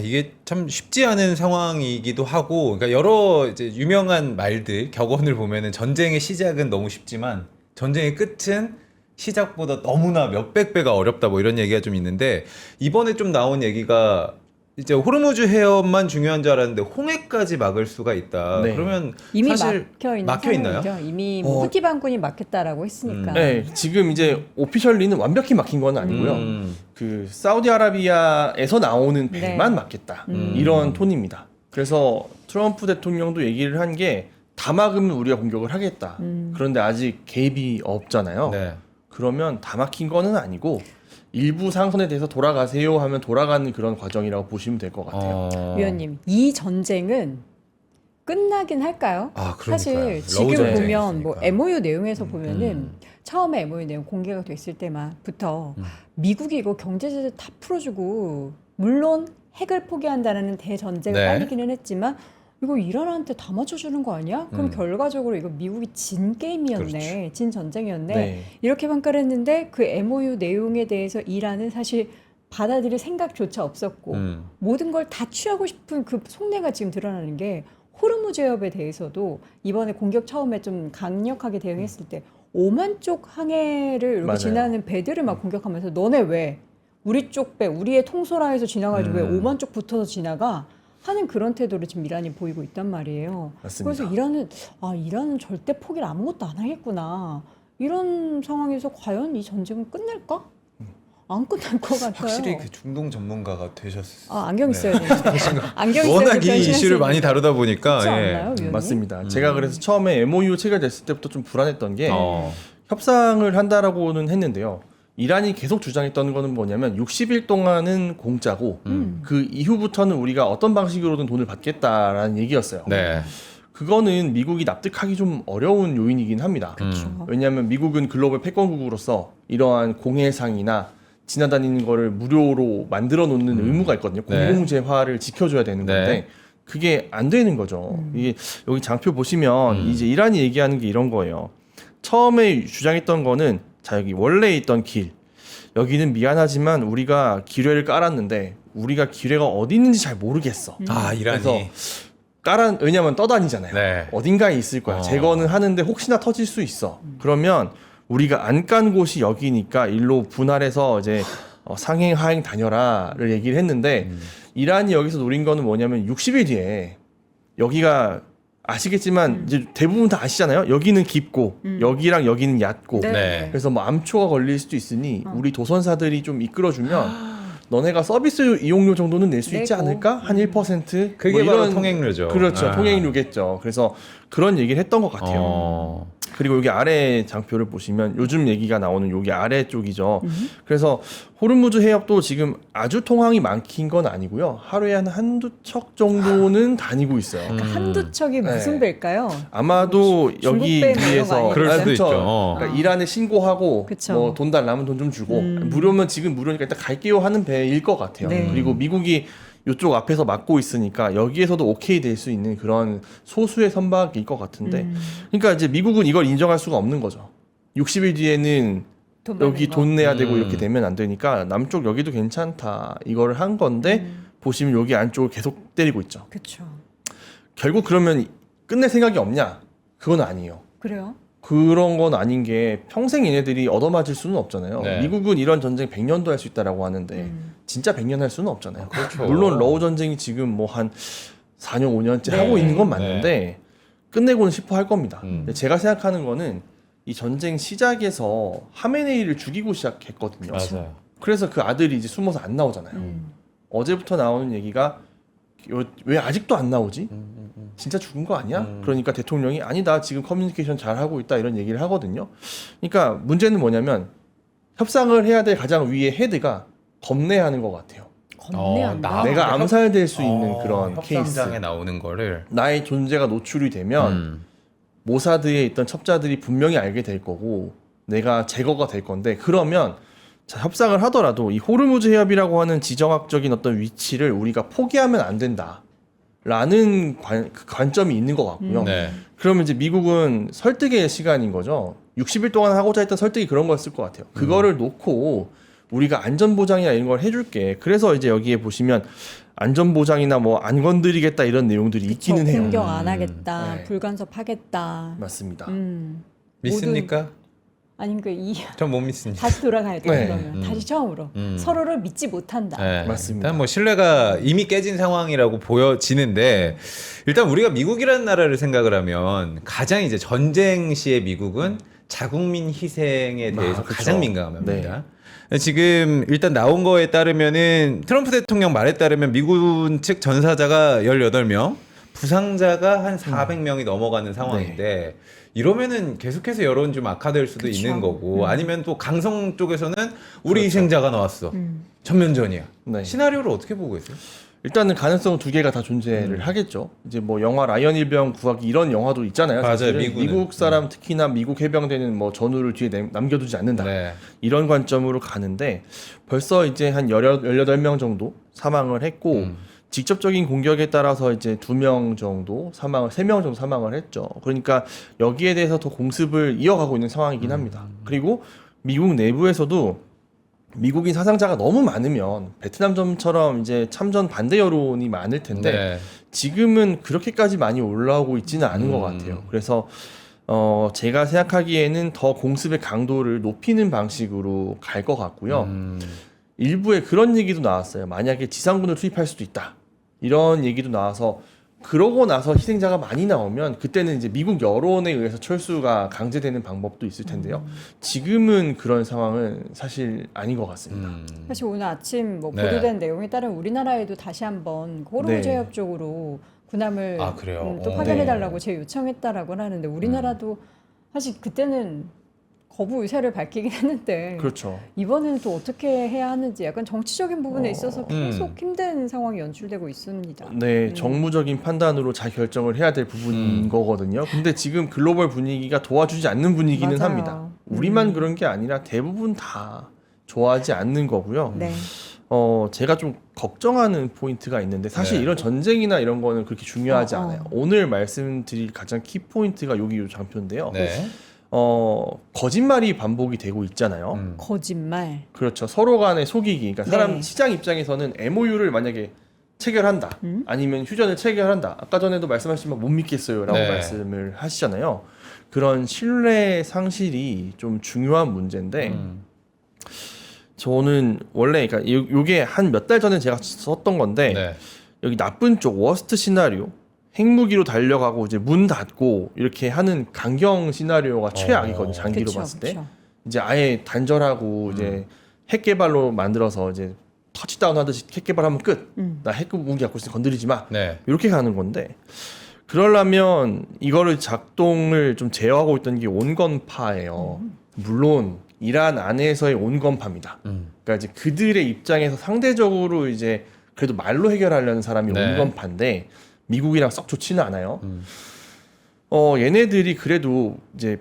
이게 참 쉽지 않은 상황이기도 하고, 그러니까 여러 이제 유명한 말들, 격언을 보면은 전쟁의 시작은 너무 쉽지만 전쟁의 끝은 시작보다 너무나 몇백 배가 어렵다 뭐 이런 얘기가 좀 있는데 이번에 좀 나온 얘기가 이제 호르무즈 해협만 중요한 줄 알았는데 홍해까지 막을 수가 있다. 네. 그러면 이미 사실 막혀 있나요? 있나요? 이미 뭐 후티 반군이 막혔다라고 했으니까. 네, 지금 이제 오피셜리는 완벽히 막힌 건 아니고요. 그 사우디아라비아에서 나오는 배만 네. 막겠다 이런 톤입니다. 그래서 트럼프 대통령도 얘기를 한 게 다 막으면 우리가 공격을 하겠다. 그런데 아직 개입이 없잖아요. 네. 그러면 다 막힌 거는 아니고 일부 상선에 대해서 돌아가세요 하면 돌아가는 그런 과정이라고 보시면 될 것 같아요. 위원님, 이 전쟁은 끝나긴 할까요? 그러니까요. 사실 지금 러우 전쟁이 보면 뭐 있으니까. MOU 내용에서 보면은 처음에 MOU 내용 공개가 됐을 때부터 미국이 이거 경제 제재 다 풀어주고 물론 핵을 포기한다는 대전제가 네. 깔리기는 했지만 이거 이란한테 다 맞춰주는 거 아니야? 그럼 결과적으로 이거 미국이 진 게임이었네, 그렇죠. 진 전쟁이었네. 네. 이렇게 평가를 했는데 그 MOU 내용에 대해서 이란은 사실 받아들일 생각조차 없었고 모든 걸 다 취하고 싶은 그 속내가 지금 드러나는 게 호르무즈 해협에 대해서도 이번에 공격 처음에 좀 강력하게 대응했을 때 5만 쪽 항해를 이렇게 맞아요. 지나는 배들을 막 공격하면서 너네 왜 우리 쪽 배, 우리의 통솔하에서 지나가지고 왜 5만 쪽 붙어서 지나가? 하는 그런 태도를 지금 이란이 보이고 있단 말이에요. 맞습니다. 그래서 이란은 절대 포기를 아무것도 안 하겠구나. 이런 상황에서 과연 이 전쟁은 끝날까? 안 끝날 것 같아요. 확실히 그 중동 전문가가 되셨어요. 안경 있어야 되는데. 안경 있어야 워낙 이 변신할 수 이슈를 많이 있는데. 다루다 보니까 그렇지 예. 않나요, 위원님? 맞습니다. 제가 그래서 처음에 MOU 체결됐을 때부터 좀 불안했던 게 어. 협상을 한다라고는 했는데요. 이란이 계속 주장했던 거는 뭐냐면 60일 동안은 공짜고 그 이후부터는 우리가 어떤 방식으로든 돈을 받겠다라는 얘기였어요. 네. 그거는 미국이 납득하기 좀 어려운 요인이긴 합니다. 왜냐하면 미국은 글로벌 패권국으로서 이러한 공해상이나 지나다니는 거를 무료로 만들어 놓는 의무가 있거든요. 네. 공공재화를 지켜줘야 되는 건데 네. 그게 안 되는 거죠. 이게 여기 장표 보시면 이제 이란이 얘기하는 게 이런 거예요. 처음에 주장했던 거는 자 여기 원래 있던 길 여기는 미안하지만 우리가 기뢰를 깔았는데 우리가 기뢰가 어디 있는지 잘 모르겠어. 아 이란이. 그래서 왜냐면 떠다니잖아요. 네. 어딘가에 있을 거야. 제거는 하는데 혹시나 터질 수 있어. 그러면 우리가 안 깐 곳이 여기니까 일로 분할해서 이제 상행 하행 다녀라를 얘기를 했는데 이란이 여기서 노린 거는 뭐냐면 60일 뒤에 여기가 아시겠지만 이제 대부분 다 아시잖아요. 여기는 깊고 여기랑 여기는 얕고 네. 네. 그래서 뭐 암초가 걸릴 수도 있으니 우리 도선사들이 좀 이끌어주면 너네가 서비스 이용료 정도는 낼 수 있지 내고. 않을까? 한 1%? 그게 뭐 바로 이런- 통행료죠. 그렇죠. 아. 통행료겠죠. 그래서 그런 얘기를 했던 것 같아요. 그리고 여기 아래 장표를 보시면 요즘 얘기가 나오는 여기 아래 쪽이죠. 그래서 호르무즈 해협도 지금 아주 통항이 많긴 건 아니고요. 하루에 한두 척 정도는 다니고 있어요. 그러니까 한두 척이 무슨 네. 배일까요? 아마도 중국 여기 배 뭐 이런 거 위에서 아니에요? 그럴 수도 센터, 있죠. 그러니까 이란에 신고하고 그쵸. 뭐 돈 달라면 돈 좀 주고 무료면 지금 무료니까 일단 갈게요 하는 배일 것 같아요. 네. 그리고 미국이 이쪽 앞에서 막고 있으니까 여기에서도 오케이 될 수 있는 그런 소수의 선박일 것 같은데 그러니까 이제 미국은 이걸 인정할 수가 없는 거죠. 60일 뒤에는 돈 여기 받는 거. 돈 내야 되고 음. 이렇게 되면 안 되니까 남쪽 여기도 괜찮다 이거를 한 건데 보시면 여기 안쪽을 계속 때리고 있죠. 그렇죠. 결국 그러면 끝낼 생각이 없냐? 그건 아니에요. 그래요? 그런 건 아닌 게 평생 얘네들이 얻어맞을 수는 없잖아요. 네. 미국은 이런 전쟁 100년도 할 수 있다라고 하는데 진짜 100년 할 수는 없잖아요. 그렇죠. 물론 러우 전쟁이 지금 뭐 한 4년 5년째 네. 하고 있는 건 맞는데 끝내고는 싶어 할 겁니다. 근데 음. 제가 생각하는 거는 이 전쟁 시작에서 하메네이를 죽이고 시작했거든요. 맞아요. 그래서 그 아들이 이제 숨어서 안 나오잖아요. 어제부터 나오는 얘기가 왜 아직도 안 나오지? 진짜 죽은 거 아니야? 그러니까 대통령이 아니다 지금 커뮤니케이션 잘 하고 있다 이런 얘기를 하거든요. 그러니까 문제는 뭐냐면 협상을 해야 될 가장 위의 헤드가 겁내하는 것 같아요. 겁내한다. 나- 내가 협- 암살될 수 있는 그런 협상장에 케이스. 나오는 거를 나의 존재가 노출이 되면 모사드에 있던 첩자들이 분명히 알게 될 거고 내가 제거가 될 건데 그러면 자, 협상을 하더라도 이 호르무즈 해협이라고 하는 지정학적인 어떤 위치를 우리가 포기하면 안 된다라는 그 관점이 있는 것 같고요. 네. 그러면 이제 미국은 설득의 시간인 거죠. 60일 동안 하고자 했던 설득이 그런 거였을 것 같아요. 그거를 놓고 우리가 안전보장이나 이런 걸 해줄게. 그래서 이제 여기에 보시면 안전보장이나 뭐 안 건드리겠다 이런 내용들이 있기는 해요. 공격 안 하겠다. 네. 불간섭하겠다. 맞습니다. 믿습니까? 아니 그이 전 못 믿습니다. 다시 돌아가야 돼. 네. 그러면 다시 처음으로 서로를 믿지 못한다. 네. 맞습니다. 일단 뭐 신뢰가 이미 깨진 상황이라고 보여지는데 일단 우리가 미국이라는 나라를 생각을 하면 가장 이제 전쟁 시의 미국은 자국민 희생에 대해서 그쵸. 가장 민감합니다. 지금 일단 나온 거에 따르면은 트럼프 대통령 말에 따르면 미군 측 전사자가 18명, 부상자가 한 400명이 넘어가는 상황인데 이러면은 계속해서 여론 좀 악화될 수도 그쵸. 있는 거고 아니면 또 강성 쪽에서는 우리 희생자가 나왔어. 전면전이야. 네. 시나리오를 어떻게 보고 있어요? 일단은 가능성 두 개가 다 존재를 하겠죠. 이제 뭐 영화 라이언 일병 구하기 이런 영화도 있잖아요. 맞아요, 사실은. 미군은. 미국 사람 특히나 미국 해병대는 뭐 전우를 뒤에 남겨두지 않는다. 네. 이런 관점으로 가는데 벌써 이제 한 18명 정도 사망을 했고 직접적인 공격에 따라서 이제 2명 정도 3명 정도 사망을 했죠. 그러니까 여기에 대해서 더 공습을 이어가고 있는 상황이긴 합니다. 그리고 미국 내부에서도 미국인 사상자가 너무 많으면 베트남전처럼 이제 참전 반대 여론이 많을 텐데 네. 지금은 그렇게까지 많이 올라오고 있지는 않은 것 같아요. 그래서 제가 생각하기에는 더 공습의 강도를 높이는 방식으로 갈 것 같고요. 일부에 그런 얘기도 나왔어요. 만약에 지상군을 투입할 수도 있다. 이런 얘기도 나와서 그러고 나서 희생자가 많이 나오면 그때는 이제 미국 여론에 의해서 철수가 강제되는 방법도 있을 텐데요. 지금은 그런 상황은 사실 아닌 것 같습니다. 사실 오늘 아침 뭐 네. 보도된 내용에 따른 우리나라에도 다시 한번 호르무즈 네. 해협 쪽으로 군함을 아, 그래요? 또 어. 파견해달라고 재요청했다라고 하는데 우리나라도 사실 그때는 거부 의사를 밝히긴 했는데 그렇죠. 이번에는 또 어떻게 해야 하는지 약간 정치적인 부분에 있어서 계속 힘든 상황이 연출되고 있습니다. 네, 정무적인 판단으로 잘 결정을 해야 될 부분인 거거든요. 근데 지금 글로벌 분위기가 도와주지 않는 분위기는 맞아요. 합니다. 우리만 그런 게 아니라 대부분 다 좋아하지 않는 거고요. 네. 제가 좀 걱정하는 포인트가 있는데 사실 네. 이런 전쟁이나 이런 거는 그렇게 중요하지 어, 어. 않아요. 오늘 말씀드릴 가장 키 포인트가 여기 요 장표인데요. 네. 거짓말이 반복이 되고 있잖아요. 거짓말. 그렇죠. 서로 간의 속이기. 그러니까 사람 네. 시장 입장에서는 MOU를 만약에 체결한다. 아니면 휴전을 체결한다. 아까 전에도 말씀하셨지만 못 믿겠어요라고 네. 말씀을 하시잖아요. 그런 신뢰 상실이 좀 중요한 문제인데 저는 원래 그러니까 요게 한 몇 달 전에 제가 썼던 건데 네. 여기 나쁜 쪽 워스트 시나리오 핵무기로 달려가고 이제 문 닫고 이렇게 하는 강경 시나리오가 최악이거든요. 장기로 그쵸, 봤을 때. 그쵸. 이제 아예 단절하고 이제 핵 개발로 만들어서 이제 터치다운 하듯이 핵 개발하면 끝. 나 핵무기 갖고 있으니 건드리지 마. 네. 이렇게 가는 건데 그러려면 이거를 작동을 좀 제어하고 있던 게 온건파예요. 물론 이란 안에서의 온건파입니다. 그러니까 이제 그들의 입장에서 상대적으로 이제 그래도 말로 해결하려는 사람이 네. 온건파인데 미국이랑 썩 좋지는 않아요. 얘네들이 그래도 이제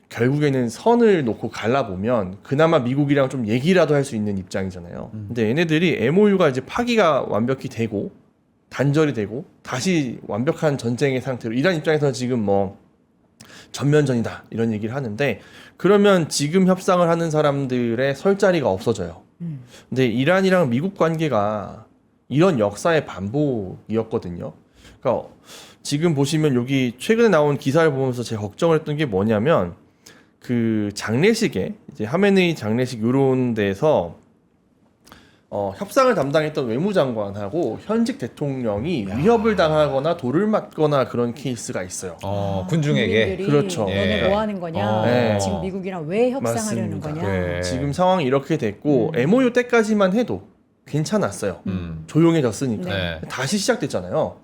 결국에는 선을 놓고 갈라보면 그나마 미국이랑 좀 얘기라도 할 수 있는 입장이잖아요. 근데 얘네들이 MOU가 이제 파기가 완벽히 되고 단절이 되고 다시 완벽한 전쟁의 상태로 이란 입장에서는 지금 뭐 전면전이다 이런 얘기를 하는데 그러면 지금 협상을 하는 사람들의 설 자리가 없어져요. 근데 이란이랑 미국 관계가 이런 역사의 반복이었거든요. 그러니까 지금 보시면 여기 최근에 나온 기사를 보면서 제가 걱정을 했던 게 뭐냐면 그 장례식에 이제 하메네이 장례식 요런 데서 협상을 담당했던 외무장관하고 현직 대통령이 위협을 당하거나 돌을 맞거나 그런 케이스가 있어요. 군중에게. 국민들이 그렇죠. 너네 예. 뭐 하는 거냐? 네. 지금 미국이랑 왜 협상하려는 맞습니다. 거냐? 네. 지금 상황이 이렇게 됐고 MOU 때까지만 해도 괜찮았어요. 조용해졌으니까. 네. 다시 시작됐잖아요.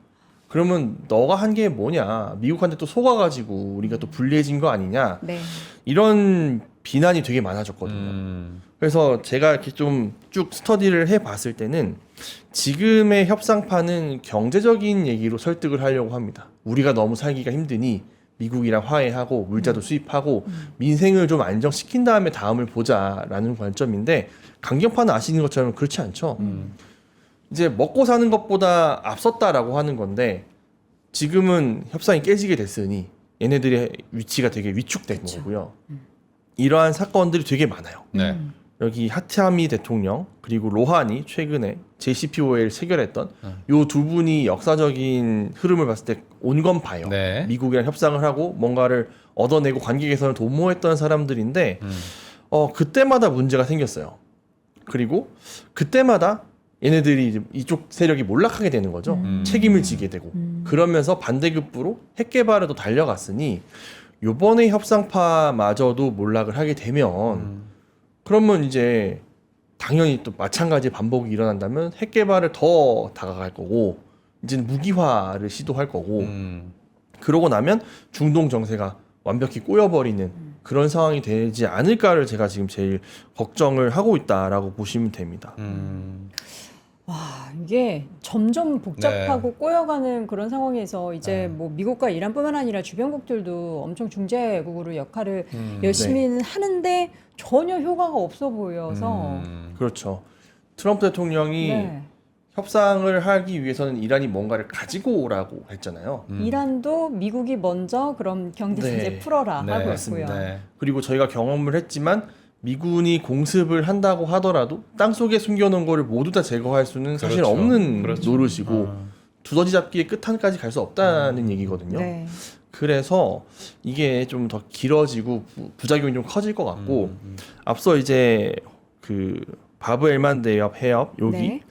그러면 너가 한 게 뭐냐? 미국한테 또 속아가지고 우리가 또 불리해진 거 아니냐? 네. 이런 비난이 되게 많아졌거든요. 그래서 제가 이렇게 좀 쭉 스터디를 해봤을 때는 지금의 협상파는 경제적인 얘기로 설득을 하려고 합니다. 우리가 너무 살기가 힘드니 미국이랑 화해하고 물자도 수입하고 민생을 좀 안정시킨 다음에 다음을 보자라는 관점인데 강경파는 아시는 것처럼 그렇지 않죠. 이제 먹고 사는 것보다 앞섰다라고 하는 건데 지금은 협상이 깨지게 됐으니 얘네들의 위치가 되게 위축된 거고요. 이러한 사건들이 되게 많아요. 네. 여기 하티아미 대통령 그리고 로하니 최근에 JCPOA를 체결했던 요 두 분이 역사적인 흐름을 봤을 때 온건파예요. 네. 미국이랑 협상을 하고 뭔가를 얻어내고 관계 개선을 도모했던 사람들인데 그때마다 문제가 생겼어요. 그리고 그때마다 얘네들이 이제 이쪽 세력이 몰락하게 되는 거죠. 책임을 지게 되고 그러면서 반대급부로 핵 개발에도 달려갔으니 요번에 협상파마저도 몰락을 하게 되면 그러면 이제 당연히 또 마찬가지 반복이 일어난다면 핵 개발을 더 다가갈 거고 이제는 무기화를 시도할 거고 그러고 나면 중동 정세가 완벽히 꼬여버리는 그런 상황이 되지 않을까를 제가 지금 제일 걱정을 하고 있다라고 보시면 됩니다. 와, 이게 점점 복잡하고 꼬여가는 그런 상황에서 이제 뭐 미국과 이란뿐만 아니라 주변국들도 엄청 중재국으로 역할을 열심히 하는데 전혀 효과가 없어 보여서 그렇죠. 트럼프 대통령이 네. 협상을 하기 위해서는 이란이 뭔가를 가지고 오라고 했잖아요. 이란도 미국이 먼저 그럼 경제 제재 네. 풀어라 네, 하고 맞습니다. 있고요. 네. 그리고 저희가 경험을 했지만 미군이 공습을 한다고 하더라도 땅속에 숨겨놓은 거를 모두 다 제거할 수는 사실 그렇죠. 없는 그렇죠. 노릇이고 두더지 잡기의 끝판까지 갈 수 없다는 얘기거든요. 네. 그래서 이게 좀 더 길어지고 부작용이 좀 커질 것 같고 앞서 이제 그 바브 엘만드 해협 여기 네.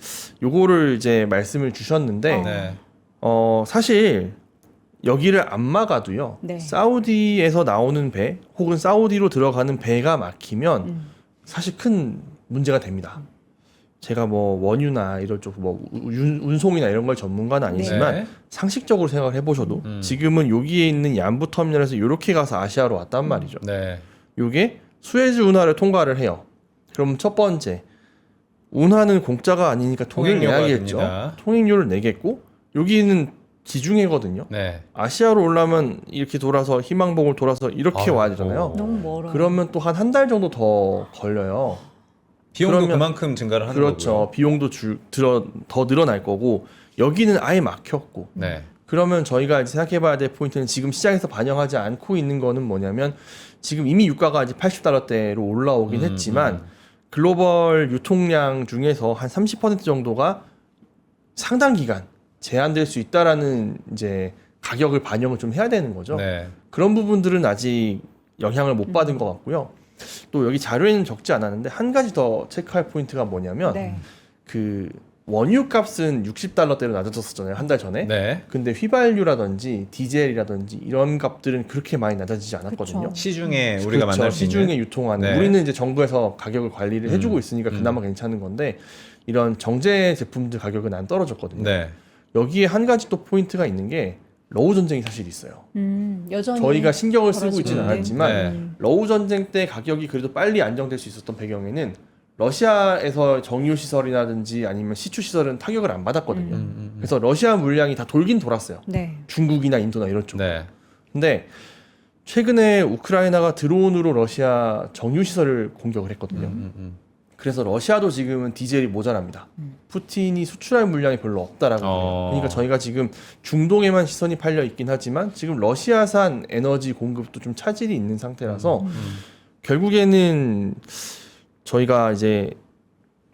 요거를 이제 말씀을 주셨는데 네. 사실 여기를 안 막아도요. 네. 사우디에서 나오는 배 혹은 사우디로 들어가는 배가 막히면 사실 큰 문제가 됩니다. 제가 뭐 원유나 이런 쪽 뭐 운송이나 이런 걸 전문가는 아니지만 네. 상식적으로 생각을 해보셔도 지금은 여기에 있는 양부 터미널에서 이렇게 가서 아시아로 왔단 말이죠. 네. 요게 수에즈 운하를 통과를 해요. 그럼 첫 번째 운하는 공짜가 아니니까 통행을 통행료가 내야겠죠. 됩니다. 통행료를 내겠고 여기는 지중해거든요. 네. 아시아로 올라면 이렇게 돌아서 희망봉을 돌아서 이렇게 와야 되잖아요. 너무 멀어요. 그러면 또 한 달 정도 더 걸려요. 비용도 그러면- 그만큼 증가를 하는 그렇죠. 거고요. 비용도 더 늘어날 거고 여기는 아예 막혔고 네. 그러면 저희가 이제 생각해봐야 될 포인트는 지금 시장에서 반영하지 않고 있는 거는 뭐냐면 지금 이미 유가가 이제 $80대로 올라오긴 했지만 글로벌 유통량 중에서 한 30% 정도가 상당 기간 제한될 수 있다라는 이제 가격을 반영을 좀 해야 되는 거죠. 네. 그런 부분들은 아직 영향을 못 받은 것 같고요. 또 여기 자료에는 적지 않았는데 한 가지 더 체크할 포인트가 뭐냐면 네. 그 원유 값은 $60대로 낮아졌었잖아요. 한 달 전에. 네. 근데 휘발유라든지 디젤이라든지 이런 값들은 그렇게 많이 낮아지지 않았거든요. 그쵸. 시중에 우리가 그렇죠. 만날 수 시중에 있는 유통하는 네. 우리는 이제 정부에서 가격을 관리를 해주고 있으니까 그나마 괜찮은 건데 이런 정제 제품들 가격은 안 떨어졌거든요. 네. 여기에 한 가지 또 포인트가 있는 게 러우 전쟁이 사실 있어요. 여전히 저희가 신경을 쓰고 벌어지고 있지는 있는데. 않았지만 네. 러우 전쟁 때 가격이 그래도 빨리 안정될 수 있었던 배경에는 러시아에서 정유 시설이라든지 아니면 시추 시설은 타격을 안 받았거든요. 그래서 러시아 물량이 다 돌긴 돌았어요. 네. 중국이나 인도나 이런 쪽. 네. 근데 최근에 우크라이나가 드론으로 러시아 정유 시설을 공격을 했거든요. 그래서 러시아도 지금은 디젤이 모자랍니다. 푸틴이 수출할 물량이 별로 없다라고 해요. 그러니까 저희가 지금 중동에만 시선이 팔려 있긴 하지만 지금 러시아산 에너지 공급도 좀 차질이 있는 상태라서 결국에는 저희가 이제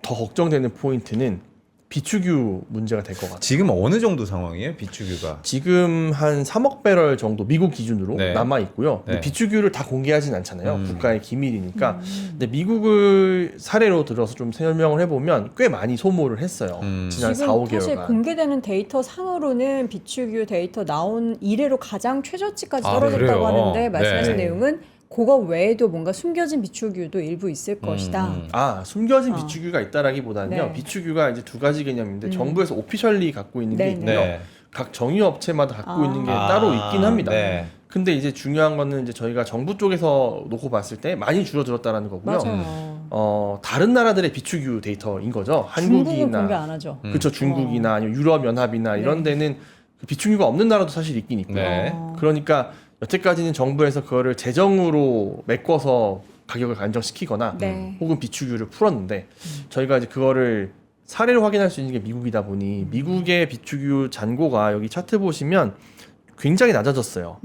더 걱정되는 포인트는 비축유 문제가 될 것 같아요. 지금 어느 정도 상황이에요? 비축유가. 지금 한 3억 배럴 정도 미국 기준으로 네. 남아 있고요. 네. 비축유를 다 공개하진 않잖아요. 국가의 기밀이니까. 근데 미국을 사례로 들어서 좀 설명을 해보면 꽤 많이 소모를 했어요. 지난 4, 지금 5개월간. 사실 공개되는 데이터 상으로는 비축유 데이터 나온 이래로 가장 최저치까지 아, 떨어졌다고 그래요? 하는데 말씀하신 네. 내용은 그거 외에도 뭔가 숨겨진 비축유도 일부 있을 것이다. 숨겨진 어. 비축유가 있다라기보다는요. 네. 비축유가 이제 두 가지 개념인데 정부에서 오피셜리 갖고 있는 게 네, 있고요. 네. 각 정유업체마다 갖고 아. 있는 게 따로 있긴 합니다. 네. 근데 이제 중요한 거는 이제 저희가 정부 쪽에서 놓고 봤을 때 많이 줄어들었다라는 거고요. 맞아요. 다른 나라들의 비축유 데이터인 거죠. 중국은 공개 한국이나 안 하죠. 그렇죠. 중국이나 아니면 유럽 연합이나 이런 네. 데는 그 비축유가 없는 나라도 사실 있긴 있고요. 네. 그러니까 여태까지는 정부에서 그거를 재정으로 메꿔서 가격을 안정시키거나 네. 혹은 비축유를 풀었는데 저희가 이제 그거를 사례로 확인할 수 있는 게 미국이다 보니 미국의 비축유 잔고가 여기 차트 보시면 굉장히 낮아졌어요.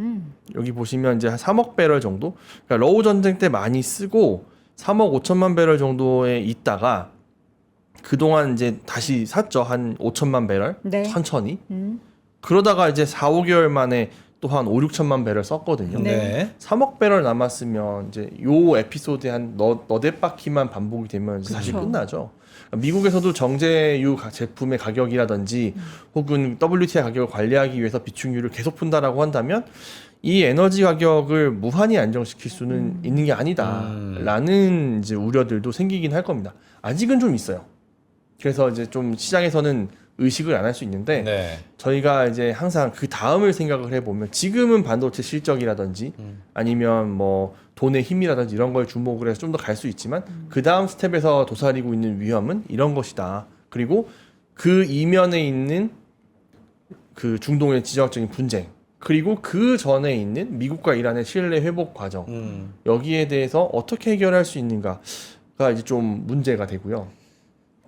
여기 보시면 이제 한 3억 배럴 정도. 그러니까 러우 전쟁 때 많이 쓰고 3억 5천만 배럴 정도에 있다가 그동안 이제 다시 샀죠. 한 5천만 배럴 네. 천천히. 음. 그러다가 이제 4, 5개월 만에 또 한 5, 6천만 배럴 썼거든요. 네. 3억 배럴 남았으면 이제 요 에피소드에 한 너댓 바퀴만 반복이 되면 이제 사실 그쵸. 끝나죠. 미국에서도 정제유 제품의 가격이라든지 혹은 WTI 가격을 관리하기 위해서 비축유를 계속 푼다라고 한다면 이 에너지 가격을 무한히 안정시킬 수는 있는 게 아니다라는 이제 우려들도 생기긴 할 겁니다. 아직은 좀 있어요. 그래서 이제 좀 시장에서는 의식을 안 할 수 있는데 네. 저희가 이제 항상 그 다음을 생각을 해보면 지금은 반도체 실적이라든지 아니면 뭐 돈의 힘이라든지 이런 걸 주목을 해서 좀 더 갈 수 있지만 그 다음 스텝에서 도사리고 있는 위험은 이런 것이다. 그리고 그 이면에 있는 그 중동의 지정학적인 분쟁 그리고 그 전에 있는 미국과 이란의 신뢰 회복 과정 여기에 대해서 어떻게 해결할 수 있는가가 이제 좀 문제가 되고요.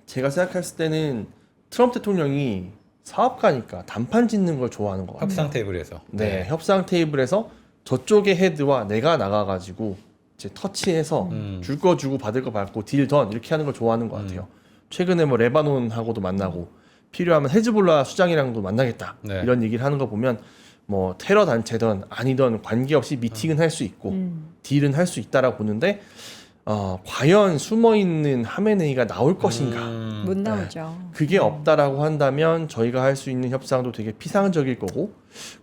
제가 생각했을 때는 트럼프 대통령이 사업가니까 단판 짓는 걸 좋아하는 것 같아요. 협상 테이블에서. 네, 협상 테이블에서 저쪽의 헤드와 내가 나가가지고 이제 터치해서 줄 거 주고 받을 거 받고 딜 던 이렇게 하는 걸 좋아하는 것 같아요. 최근에 뭐 레바논하고도 만나고 필요하면 헤즈볼라 수장이랑도 만나겠다 네. 이런 얘기를 하는 거 보면 뭐 테러 단체든 아니든 관계없이 미팅은 할 수 있고 딜은 할 수 있다라고 보는데 과연 숨어 있는 M&A가 나올 것인가? 못 나오죠. 그게 없다라고 한다면 저희가 할 수 있는 협상도 되게 피상적일 거고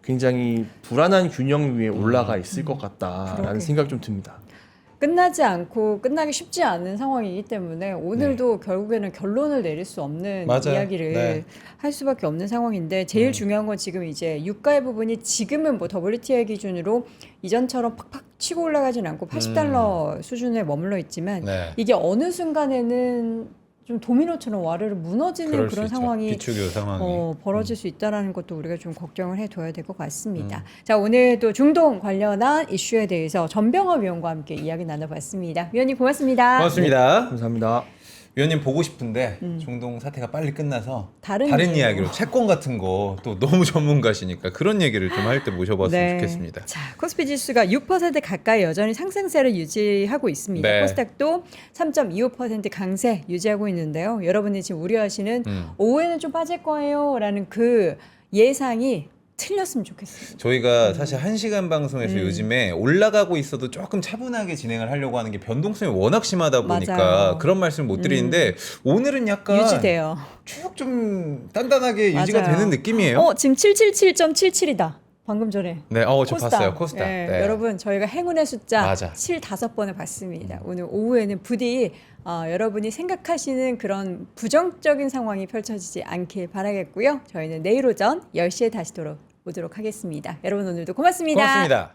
굉장히 불안한 균형 위에 올라가 있을 것 같다라는 그러게요. 생각 좀 듭니다. 끝나지 않고 끝나기 쉽지 않은 상황이기 때문에 오늘도 결국에는 결론을 내릴 수 없는 맞아요. 이야기를 네. 할 수밖에 없는 상황인데 제일 중요한 건 지금 이제 유가의 부분이 지금은 뭐 WTI 기준으로 이전처럼 팍팍 치고 올라가진 않고 80달러 수준에 머물러 있지만 네. 이게 어느 순간에는 좀 도미노처럼 와르르 무너지는 그럴 수 그런 있죠. 상황이 비추교 상황이. 벌어질 수 있다라는 것도 우리가 좀 걱정을 해둬야 될 것 같습니다. 자, 오늘 또 중동 관련한 이슈에 대해서 전병헌 위원과 함께 이야기 나눠봤습니다. 위원님 고맙습니다. 고맙습니다. 감사합니다. 위원님 보고 싶은데 중동 사태가 빨리 끝나서 다른 이야기로 채권 같은 거 또 너무 전문가시니까 그런 얘기를 좀 할 때 모셔봤으면 좋겠습니다. 자, 코스피 지수가 6% 가까이 여전히 상승세를 유지하고 있습니다. 네. 코스닥도 3.25% 강세 유지하고 있는데요. 여러분이 지금 우려하시는 오후에는 좀 빠질 거예요라는 그 예상이 틀렸으면 좋겠어요. 저희가 사실 1시간 방송에서 요즘에 올라가고 있어도 조금 차분하게 진행을 하려고 하는 게 변동성이 워낙 심하다 보니까 맞아요. 그런 말씀을 못 드리는데 오늘은 약간 유지돼요. 쭉 좀 단단하게 유지가 맞아요. 되는 느낌이에요. 지금 777.77이다. 방금 전에. 네, 저 봤어요. 코스닥. 네, 네. 여러분 저희가 행운의 숫자 맞아. 7 5번을 봤습니다. 오늘 오후에는 부디 여러분이 생각하시는 그런 부정적인 상황이 펼쳐지지 않길 바라겠고요. 저희는 내일 오전 10시에 다시 돌아오도록 하겠습니다. 여러분 오늘도 고맙습니다. 고맙습니다.